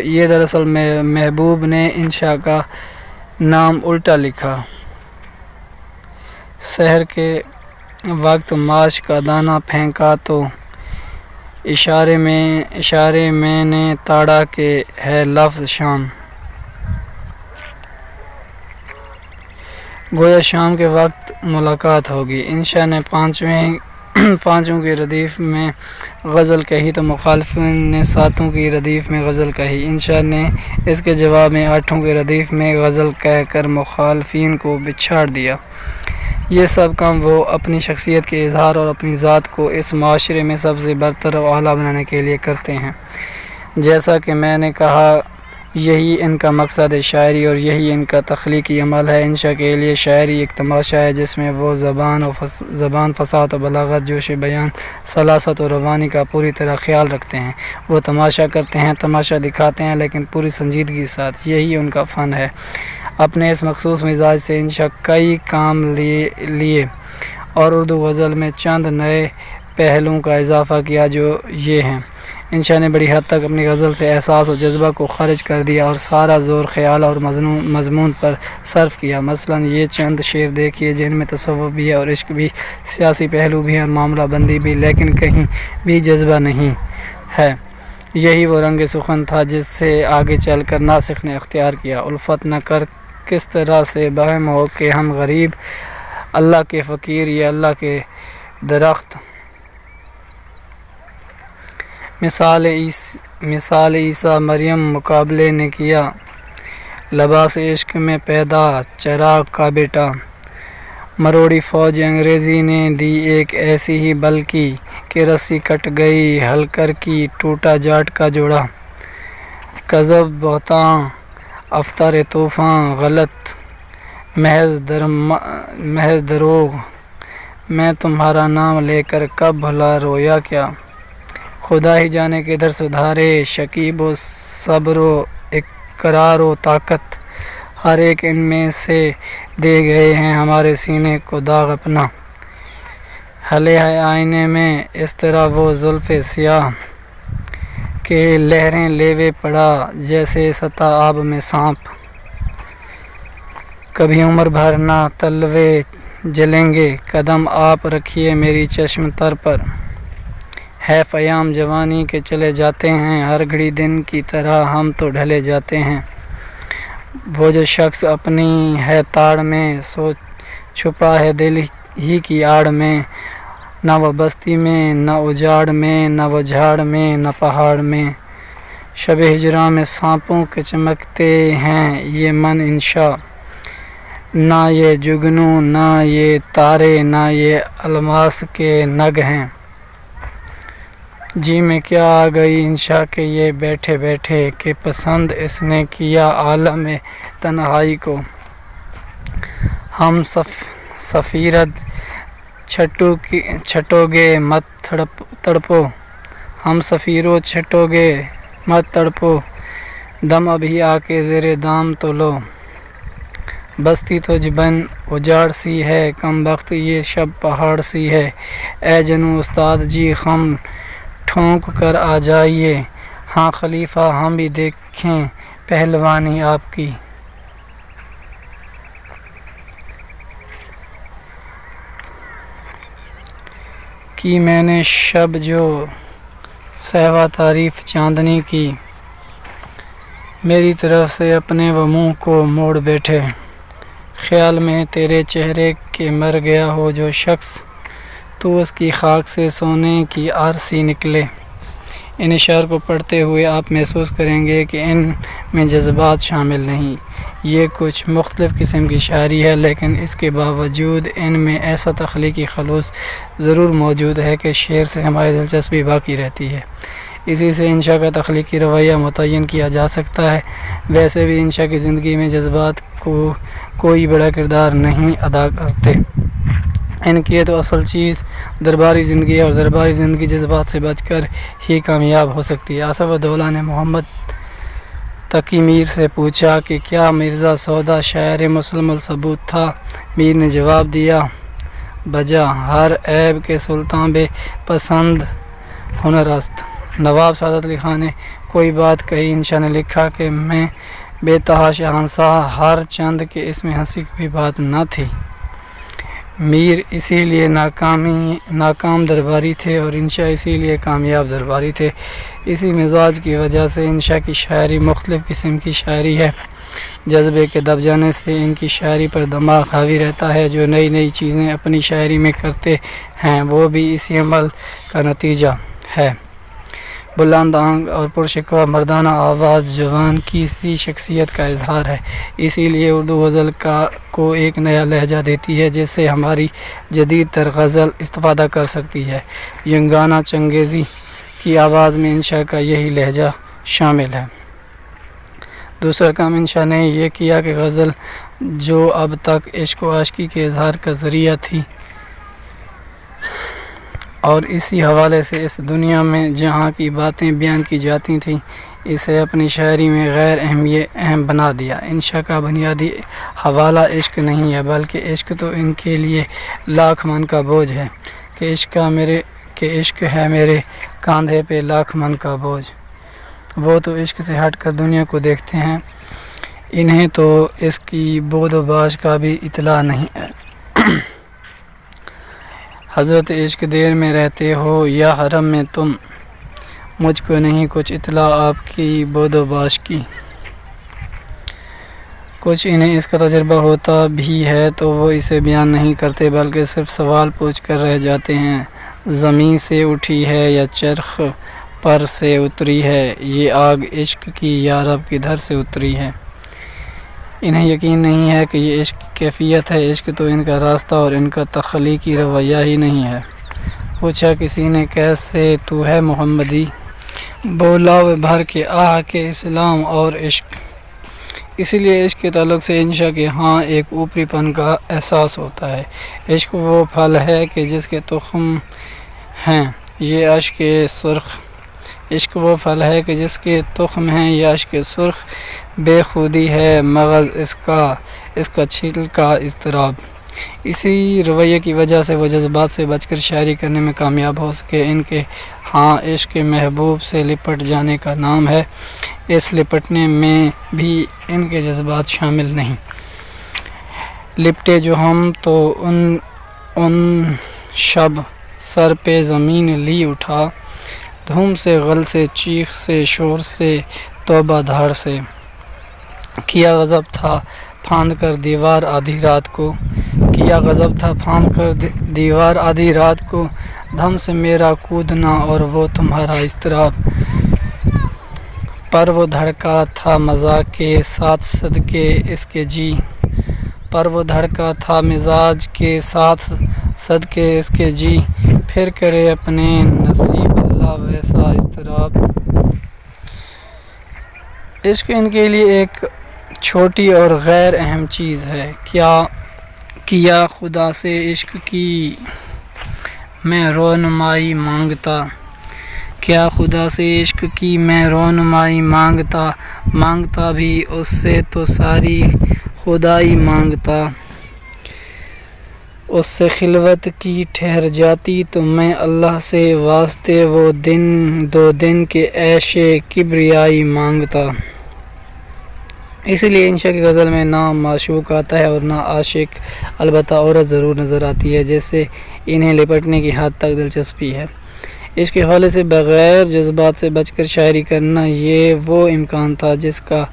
یہ دراصل محبوب نے انشاء کا نام الٹا لکھا۔ سحر کے وقت ماش کا دانہ پھینکا تو اشارے میں نے تاڑا کہ ہے لفظ شام، گویا شام کے وقت ملاقات ہوگی۔ انشاء نے پانچوں کی ردیف میں غزل کہی تو مخالفین نے 7 کی ردیف میں غزل کہی۔ انشاء نے اس کے جواب میں 8 کی ردیف میں غزل کہہ کر مخالفین کو بچھاڑ دیا۔ یہ سب کام وہ اپنی شخصیت کے اظہار اور اپنی ذات کو اس معاشرے میں سب سے برتر و اعلیٰ بنانے کے لیے کرتے ہیں۔ جیسا کہ میں نے کہا، یہی ان کا مقصد ہے شاعری، اور یہی ان کا تخلیقی عمل ہے۔ انشاء کے لیے شاعری ایک تماشا ہے جس میں وہ زبان فصاحت و بلاغت، جوش بیان، سلاست و روانی کا پوری طرح خیال رکھتے ہیں۔ وہ تماشا کرتے ہیں، تماشا دکھاتے ہیں، لیکن پوری سنجیدگی کے ساتھ۔ یہی ان کا فن ہے۔ اپنے اس مخصوص مزاج سے انشاء کئی کام لیے اور اردو غزل میں چند نئے پہلوؤں کا اضافہ کیا جو یہ ہیں۔ انشاء نے بڑی حد تک اپنی غزل سے احساس و جذبہ کو خارج کر دیا اور سارا زور خیال اور مضمون پر صرف کیا۔ مثلاً یہ چند شعر دیکھیے جن میں تصوف بھی ہے اور عشق بھی، سیاسی پہلو بھی ہے اور معاملہ بندی بھی، لیکن کہیں بھی جذبہ نہیں ہے۔ یہی وہ رنگ سخن تھا جس سے آگے چل کر ناسخ نے اختیار کیا۔ الفت نہ کر کس طرح سے بہم ہو کہ ہم غریب، اللہ کے فقیر، یہ اللہ کے درخت۔ مثال عیسیٰ مریم مقابلے نے کیا، لباس عشق میں پیدا چراغ کا بیٹا۔ مروڑی فوج انگریزی نے دی ایک ایسی ہی بل کی کہ رسی کٹ گئی ہل کر کی، ٹوٹا جاٹ کا جوڑا۔ کذب بہتان افطار طوفان غلط، محض دروغ، میں تمہارا نام لے کر کب بھلا رویا کیا۔ خدا ہی جانے کدھر سدھارے، شکیب و صبر و اقرار و طاقت، ہر ایک ان میں سے دے گئے ہیں ہمارے سینے کو داغ اپنا۔ ہلے ہے آئینے میں اس طرح وہ زلف سیاہ کہ لہریں لیوے پڑا جیسے سطح آب میں سانپ۔ کبھی عمر بھر نہ تلوے جلیں گے، قدم آپ رکھیے میری چشم تر پر۔ ہے پیام جوانی کے چلے جاتے ہیں، ہر گھڑی دن کی طرح ہم تو ڈھلے جاتے ہیں۔ وہ جو شخص اپنی ہے تاڑ میں، سو چھپا ہے دل ہی کی آڑ میں۔ نہ وہ بستی میں، نہ اجاڑ میں، نہ وہ جھاڑ میں، نہ پہاڑ میں۔ شب ہجراں میں سانپوں کے چمکتے ہیں یہ من انشاء، نہ یہ جگنو، نہ یہ تارے، نہ یہ الماس کے نگ ہیں۔ جی میں کیا آ گئی انشاء کے یہ بیٹھے بیٹھے، کہ پسند اس نے کیا عالم تنہائی کو۔ ہم سفیرت چھٹو گے مت تڑپو، ہم سفیرو چھٹو گے مت تڑپو، دم ابھی آ کے زیر دام تو لو، بستی تجھ بن اجاڑ سی ہے، کم بخت یہ شب پہاڑ سی ہے، اے جنو استاد جی خم ٹھونک کر آ جائیے، ہاں خلیفہ ہم بھی دیکھیں پہلوانی آپ کی۔ کی میں نے شب جو سہوا تعریف چاندنی کی، میری طرف سے اپنے وہ منہ کو موڑ بیٹھے، خیال میں تیرے چہرے کے مر گیا ہو جو شخص، تو اس کی خاک سے سونے کی آرسی نکلے۔ ان اشعار کو پڑھتے ہوئے آپ محسوس کریں گے کہ ان میں جذبات شامل نہیں، یہ کچھ مختلف قسم کی شاعری ہے، لیکن اس کے باوجود ان میں ایسا تخلیقی خلوص ضرور موجود ہے کہ شعر سے ہماری دلچسپی باقی رہتی ہے۔ اسی سے انشاء کا تخلیقی رویہ متعین کیا جا سکتا ہے۔ ویسے بھی انشاء کی زندگی میں جذبات کو کوئی بڑا کردار نہیں ادا کرتے، ان کی تو اصل چیز درباری زندگی ہے، اور درباری زندگی جذبات سے بچ کر ہی کامیاب ہو سکتی ہے۔ آصف الدولہ نے محمد تقی میر سے پوچھا کہ کیا مرزا سودا شاعر مسلم الثبوت تھا؟ میر نے جواب دیا، بجا ہر عیب کے سلطان بے پسند ہنر است۔ نواب سعادت علی خان نے کوئی بات کہی، انشاء نے لکھا کہ میں بے تحاشا شہنشاہ ہر چند کہ اس میں ہنسی کوئی بات نہ تھی۔ میر اسی لیے ناکام درباری تھے اور انشاء اسی لیے کامیاب درباری تھے۔ اسی مزاج کی وجہ سے انشاء کی شاعری مختلف قسم کی شاعری ہے۔ جذبے کے دب جانے سے ان کی شاعری پر دماغ حاوی رہتا ہے، جو نئی نئی چیزیں اپنی شاعری میں کرتے ہیں وہ بھی اسی عمل کا نتیجہ ہے۔ بلند آنگ اور پرشکوہ مردانہ آواز جوان کی سی شخصیت کا اظہار ہے، اسی لیے اردو غزل کو ایک نیا لہجہ دیتی ہے جس سے ہماری جدید تر غزل استفادہ کر سکتی ہے۔ ینگانہ چنگیزی کی آواز میں انشاء کا یہی لہجہ شامل ہے۔ دوسرا کام انشاء نے یہ کیا کہ غزل جو اب تک عشق و عاشقی کے اظہار کا ذریعہ تھی، اور اسی حوالے سے اس دنیا میں جہاں کی باتیں بیان کی جاتی تھیں، اسے اپنی شاعری میں غیر اہم بنا دیا۔ انشاء کا بنیادی حوالہ عشق نہیں ہے، بلکہ عشق تو ان کے لیے لاکھ من کا بوجھ ہے کہ عشق ہے میرے کاندھے پہ لاکھ من کا بوجھ۔ وہ تو عشق سے ہٹ کر دنیا کو دیکھتے ہیں، انہیں تو اس کی بود و باش کا بھی اطلاع نہیں ہے۔ حضرت عشق دیر میں رہتے ہو یا حرم میں تم، مجھ کو نہیں کچھ اطلاع آپ کی بود و باش کی۔ کچھ انہیں اس کا تجربہ ہوتا بھی ہے تو وہ اسے بیان نہیں کرتے، بلکہ صرف سوال پوچھ کر رہ جاتے ہیں، زمین سے اٹھی ہے یا چرخ پر سے اتری ہے، یہ آگ عشق کی یا رب کدھر سے اتری ہے۔ انہیں یقین نہیں ہے کہ یہ عشق کیفیت ہے، عشق تو ان کا راستہ اور ان کا تخلیقی رویہ ہی نہیں ہے۔ پوچھا کسی نے کیسے تو ہے محمدی، بولا وہ بھر کے آہ کے اسلام اور عشق۔ اسی لیے عشق کے تعلق سے انشاء کے ہاں ایک اوپری پن کا احساس ہوتا ہے۔ عشق وہ پھل ہے کہ جس کے تخم ہیں یہ اشک سرخ، عشق وہ پھل ہے کہ جس کے تخم ہیں یہ اشک سرخ، بے خودی ہے مغز اس کا چھیل کا اضطراب۔ اسی رویے کی وجہ سے وہ جذبات سے بچ کر شاعری کرنے میں کامیاب ہو سکے۔ ان کے ہاں عشق محبوب سے لپٹ جانے کا نام ہے، اس لپٹنے میں بھی ان کے جذبات شامل نہیں۔ لپٹے جو ہم تو ان شب سر پہ زمین لی اٹھا، دھوم سے غل سے چیخ سے شور سے توبہ دھاڑ سے، کیا غضب تھا پھاند کر دیوار آدھی رات کو، کیا غضب تھا پھاند کر دیوار آدھی رات کو، دھم سے میرا کودنا اور وہ تمہارا اضطراب، پر وہ دھڑکا تھا مزاج کے ساتھ صدقے اس کے جی، پر وہ دھڑکا تھا مزاج کے ساتھ صدقے اس کے جی، پھر کرے اپنے نصیب اللہ ویسا اضطراب۔ عشق ان کے لیے ایک چھوٹی اور غیر اہم چیز ہے، کیا کیا خدا سے عشق کی میں رونمائی مانگتا، کیا خدا سے عشق کی میں رونمائی مانگتا بھی اس سے تو ساری خدائی مانگتا، اس سے خلوت کی ٹھہر جاتی تو میں اللہ سے واسطے وہ دو دن کے عیش کبریائی مانگتا۔ اسی لیے انشا کی غزل میں نہ معشوق آتا ہے اور نہ عاشق، البتہ عورت ضرور نظر آتی ہے جیسے انہیں لپٹنے کی حد تک دلچسپی ہے۔ اس کے حوالے سے بغیر جذبات سے بچ کر شاعری کرنا یہ وہ امکان تھا جس کا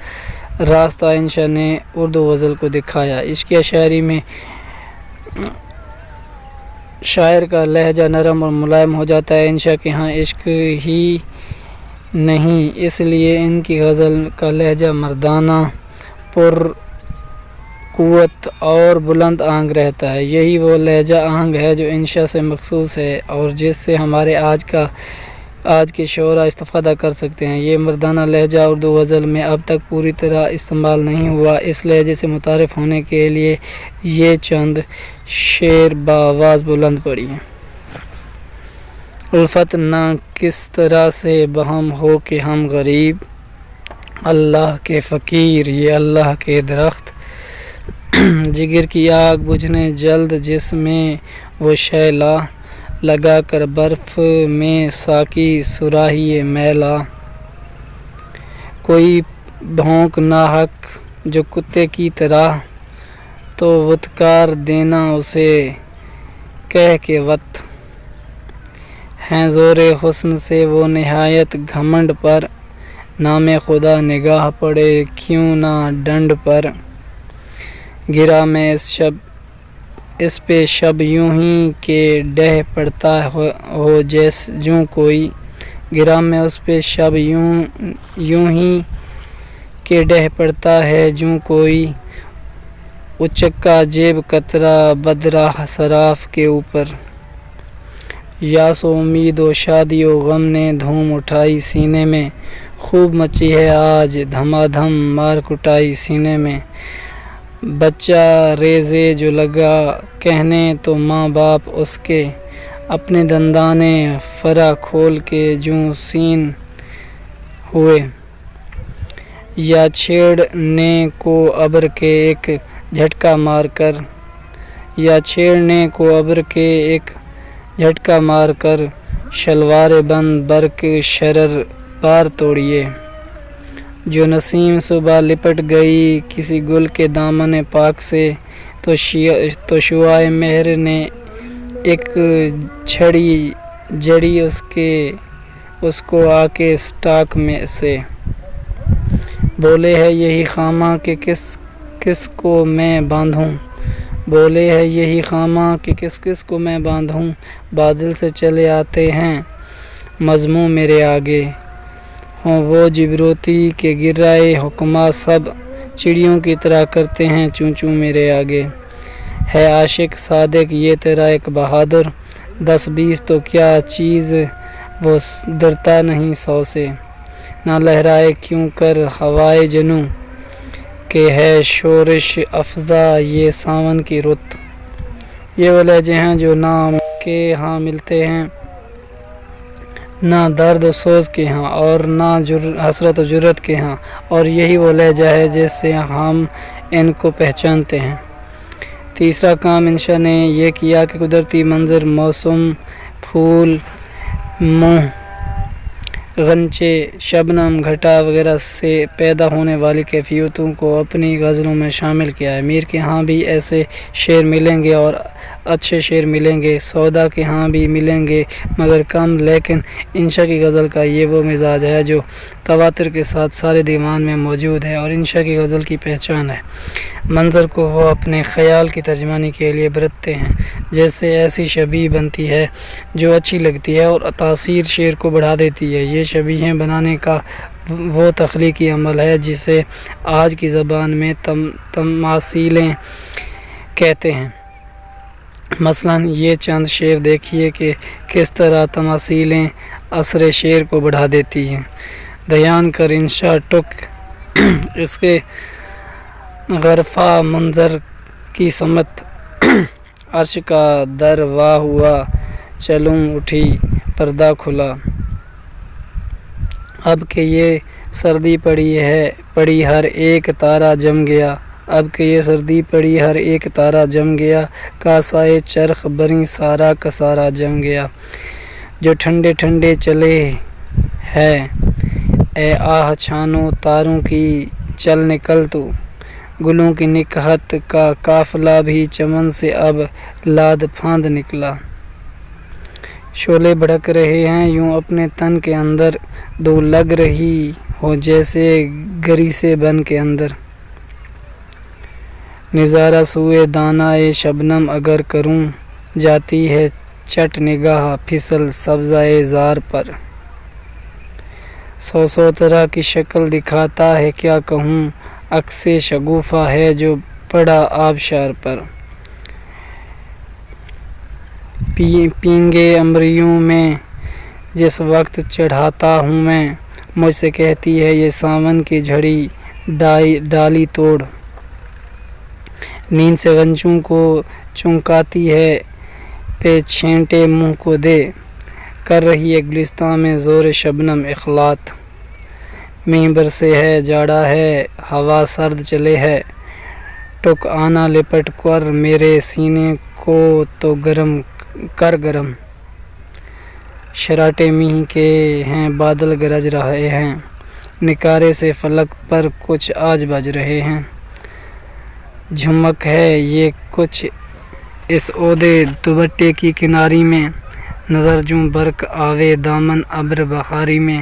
راستہ انشا نے اردو غزل کو دکھایا۔ اس کی شاعری میں شاعر کا لہجہ نرم اور ملائم ہو جاتا ہے۔ انشا کے ہاں عشق ہی نہیں، اس لیے ان کی غزل کا لہجہ مردانہ، پر قوت اور بلند آہنگ رہتا ہے۔ یہی وہ لہجہ آہنگ ہے جو انشا سے مخصوص ہے اور جس سے ہمارے آج کے شعراء استفادہ کر سکتے ہیں۔ یہ مردانہ لہجہ اردو غزل میں اب تک پوری طرح استعمال نہیں ہوا۔ اس لہجے سے متعارف ہونے کے لیے یہ چند شعر بآواز بلند پڑھیے۔ الفت نہ کس طرح سے بہم ہو کہ ہم غریب، اللہ کے فقیر یہ اللہ کے درخت، جگر کی آگ بجھنے جلد جس میں وہ شعلہ، لگا کر برف میں ساقی صراحی میلا، کوئی بھونک ناحق جو کتے کی طرح، تو وتکار دینا اسے کہہ کے وت، ہیں زور حسن سے وہ نہایت گھمنڈ پر، نام خدا نگاہ پڑے کیوں نہ ڈنڈ پر، گرا میں اس پہ شب یوں ہی کہ ڈہ پڑتا ہو جوں کوئی، گرا میں اس پہ شب یوں ہی کہ ڈہ پڑتا ہے جوں کوئی، اچکا جیب قطرہ بدراہ صراف کے اوپر، یاس و امید و شادی و غم نے دھوم اٹھائی سینے میں، خوب مچی ہے آج دھما دھم مار کٹائی سینے میں، بچہ ریزے جو لگا کہنے تو ماں باپ اس کے، اپنے دندانے فرا کھول کے جوں سین ہوئے، یا چھیڑنے کو ابر کے ایک جھٹکا مار کر، یا چھیڑنے کو ابر کے ایک جھٹکا مار کر، شلوار بند برق شرر پار توڑیے، جو نسیم صبح لپٹ گئی کسی گل کے دامن پاک سے، تو شعاع مہر نے ایک چھڑی جڑی اس کو آ کے اسٹاک میں سے، بولے ہے یہی خامہ کہ کس کو میں باندھوں، بولے ہے یہی خامہ کہ کس کو میں باندھوں، بادل سے چلے آتے ہیں مضموں میرے آگے، ہوں وہ جبروتی کے گرائے حکما سب، چڑیوں کی طرح کرتے ہیں چوں چوں میرے آگے، ہے عاشق صادق یہ تیرا ایک بہادر، 10-20 تو کیا چیز وہ ڈرتا نہیں 100 سے، نہ لہرائے کیوں کر ہوائے جنوں، کہ ہے شورش افزا یہ ساون کی رت۔ یہ وہ لہجے ہیں جو نہ کے ہاں ملتے ہیں، نہ درد و سوز کے ہاں، اور نہ حسرت و جرت کے ہاں، اور یہی وہ لہجہ ہے جس سے ہم ان کو پہچانتے ہیں۔ تیسرا کام انشا نے یہ کیا کہ قدرتی منظر، موسم، پھول، مونہ، غنچے، شبنم، گھٹا وغیرہ سے پیدا ہونے والی کیفیتوں کو اپنی غزلوں میں شامل کیا ہے۔ میر کے ہاں بھی ایسے شعر ملیں گے اور اچھے شعر ملیں گے، سودا کے ہاں بھی ملیں گے مگر کم، لیکن انشا کی غزل کا یہ وہ مزاج ہے جو تواتر کے ساتھ سارے دیوان میں موجود ہے اور انشا کی غزل کی پہچان ہے۔ منظر کو وہ اپنے خیال کی ترجمانی کے لیے برتتے ہیں، جیسے ایسی شبیہ بنتی ہے جو اچھی لگتی ہے اور تاثیر شعر کو بڑھا دیتی ہے۔ یہ شبیہیں بنانے کا وہ تخلیقی عمل ہے جسے آج کی زبان میں تماثیلیں کہتے ہیں۔ مثلاً یہ چند شعر دیکھیے کہ کس طرح تماثیلیں اثر شعر کو بڑھا دیتی ہیں۔ دھیان کر انشا ٹک، اس کے غرفہ منظر کی سمت عرش کا در وا ہوا، چلوں اٹھی پردہ کھلا۔ اب کہ یہ سردی پڑی ہر ایک تارا جم گیا، اب کہ یہ سردی پڑی ہر ایک تارا جم گیا، کاسائے چرخ بری سارا کا سارا جم گیا۔ جو ٹھنڈے ٹھنڈے چلے ہے اے آہ چھانو تاروں کی، چل نکل تو گلوں کی نکہت کا قافلہ بھی چمن سے اب لاد پھاند نکلا۔ شعلے بھڑک رہے ہیں یوں اپنے تن کے اندر، دو لگ رہی ہو جیسے گری سے بن کے اندر۔ نظارہ سوئے دانائے شبنم اگر کروں، جاتی ہے چٹ نگاہ پھسل سبزۂ زار پر۔ سو طرح کی شکل دکھاتا ہے کیا کہوں، عکس شگوفہ ہے جو پڑا آبشار پر۔ پینگے امریوں میں جس وقت چڑھاتا ہوں میں، مجھ سے کہتی ہے یہ ساون کی جھڑی ڈالی توڑ۔ نیند سے غنچوں کو چونکاتی ہے پہ چھینٹے منہ کو دے، کر رہی ہے گلستاں میں زور شبنم اخلاط۔ مینہ برسے ہے جاڑا ہے ہوا سرد چلے ہے، ٹک آنا لپٹ کر میرے سینے کو تو گرم کر گرم۔ شراٹے مینہ کے ہیں بادل گرج رہے ہیں، نکارے سے فلک پر کچھ آج بج رہے ہیں۔ جھمک ہے یہ کچھ اس عہدے دوپٹے کی کناری میں، نظر جوں برق آوے دامن ابر بخاری میں۔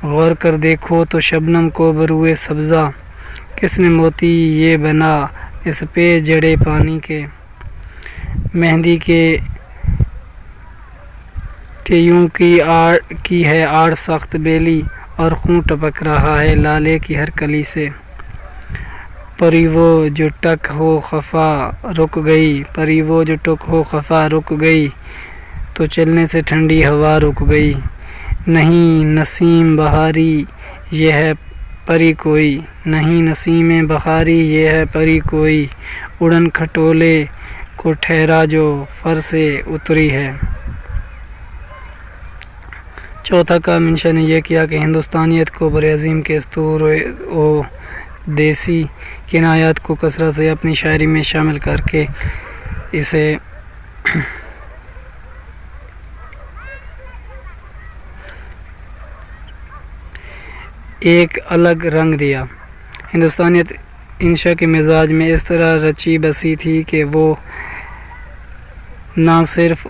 غور کر دیکھو تو شبنم کو بروئے سبزہ، کس نے موتی یہ بنا اس پہ جڑے پانی کے۔ مہندی کے تیوں کی ہے آڑ سخت بیلی، اور خون ٹپک رہا ہے لالے کی ہر کلی سے۔ پری وہ جو ٹک ہو خفا رک گئی، پری وہ جو ٹک ہو خفا رک گئی، تو چلنے سے ٹھنڈی ہوا رک گئی۔ نہیں نسیم بہاری یہ ہے پری کوئی، نہیں نسیم بہاری یہ ہے پری کوئی، اڑن کھٹولے کو ٹھہرا جو فر سے اتری ہے۔ چوتھا کام انشا نے یہ کیا کہ ہندوستانیت کو برعظیم کے اسطور و دیسی کنایات کو کثرت سے اپنی شاعری میں شامل کر کے اسے ایک الگ رنگ دیا۔ ہندوستانیت انشا کے مزاج میں اس طرح رچی بسی تھی کہ وہ نہ صرف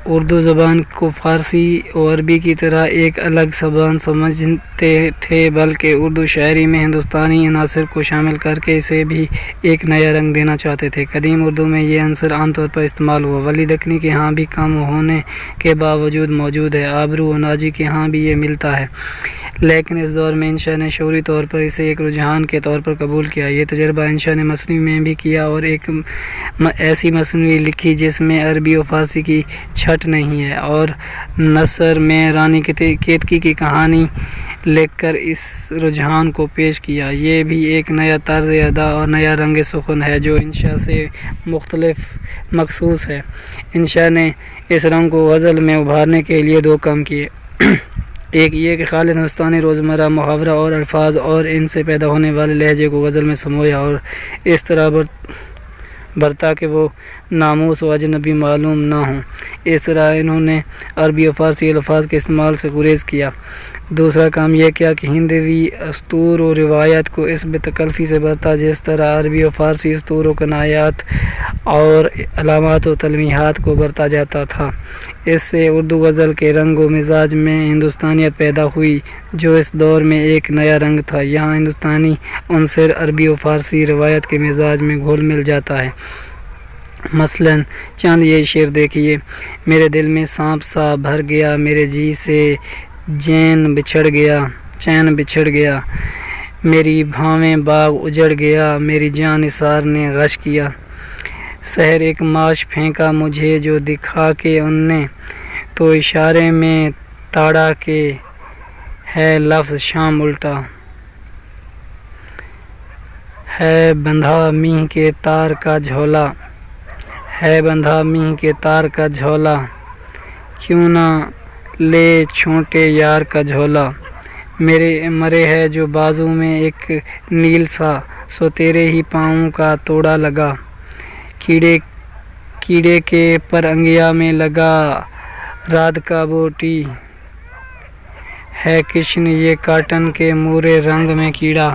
اردو زبان کو فارسی اور عربی کی طرح ایک الگ زبان سمجھتے تھے، بلکہ اردو شاعری میں ہندوستانی عناصر کو شامل کر کے اسے بھی ایک نیا رنگ دینا چاہتے تھے۔ قدیم اردو میں یہ عنصر عام طور پر استعمال ہوا، ولی دکنی کے ہاں بھی کم ہونے کے باوجود موجود ہے، آبرو و ناجی کے ہاں بھی یہ ملتا ہے، لیکن اس دور میں انشا نے شعوری طور پر اسے ایک رجحان کے طور پر قبول کیا۔ یہ تجربہ انشا نے مثنوی میں بھی کیا اور ایک ایسی مثنوی لکھی جس میں عربی و فارسی کی چھٹ نہیں ہے، اور نثر میں رانی کیتکی کی کہانی لکھ کر اس رجحان کو پیش کیا۔ یہ بھی ایک نیا طرز ادا اور نیا رنگ سخن ہے جو انشا سے مختلف مخصوص ہے۔ انشا نے اس رنگ کو غزل میں ابھارنے کے لیے دو کام کیے، ایک یہ کہ خالص ہندوستانی روزمرہ محاورہ اور الفاظ اور ان سے پیدا ہونے والے لہجے کو غزل میں سمویا اور اس طرح برتا کہ وہ ناموس و اجنبی معلوم نہ ہوں۔ اس طرح انہوں نے عربی و فارسی الفاظ کے استعمال سے گریز کیا۔ دوسرا کام یہ کیا کہ ہندوی اسطور و روایات کو اس بے تکلفی سے برتا جس طرح عربی و فارسی اسطور و کنایات اور علامات و تلمیحات کو برتا جاتا تھا۔ اس سے اردو غزل کے رنگ و مزاج میں ہندوستانیت پیدا ہوئی جو اس دور میں ایک نیا رنگ تھا۔ یہاں ہندوستانی عنصر عربی و فارسی روایت کے مزاج میں گھل مل جاتا ہے۔ مثلاً چند یہ شعر دیکھیے: میرے دل میں سانپ سا بھر گیا، میرے جی سے چین بچھڑ گیا، میری بھاویں باغ اجڑ گیا، میری جاں نثار نے غش کیا، سحر ایک ماش پھینکا مجھے جو دکھا کے ان نے، تو اشارے میں تاڑا کہ ہے لفظ شام الٹا، ہے بندھا مینہ کے تار کا جھولا، ہے بندھا میہ کے تار کا جھولا، کیوں نہ لے چھوٹے یار کا جھولا، میرے مرے ہے جو بازو میں ایک نیل سا، سو تیرے ہی پاؤں کا توڑا لگا، کیڑے کے پر انگیا میں لگا، رات کا بوٹی ہے کشن، یہ کاٹن کے مورے رنگ میں کیڑا۔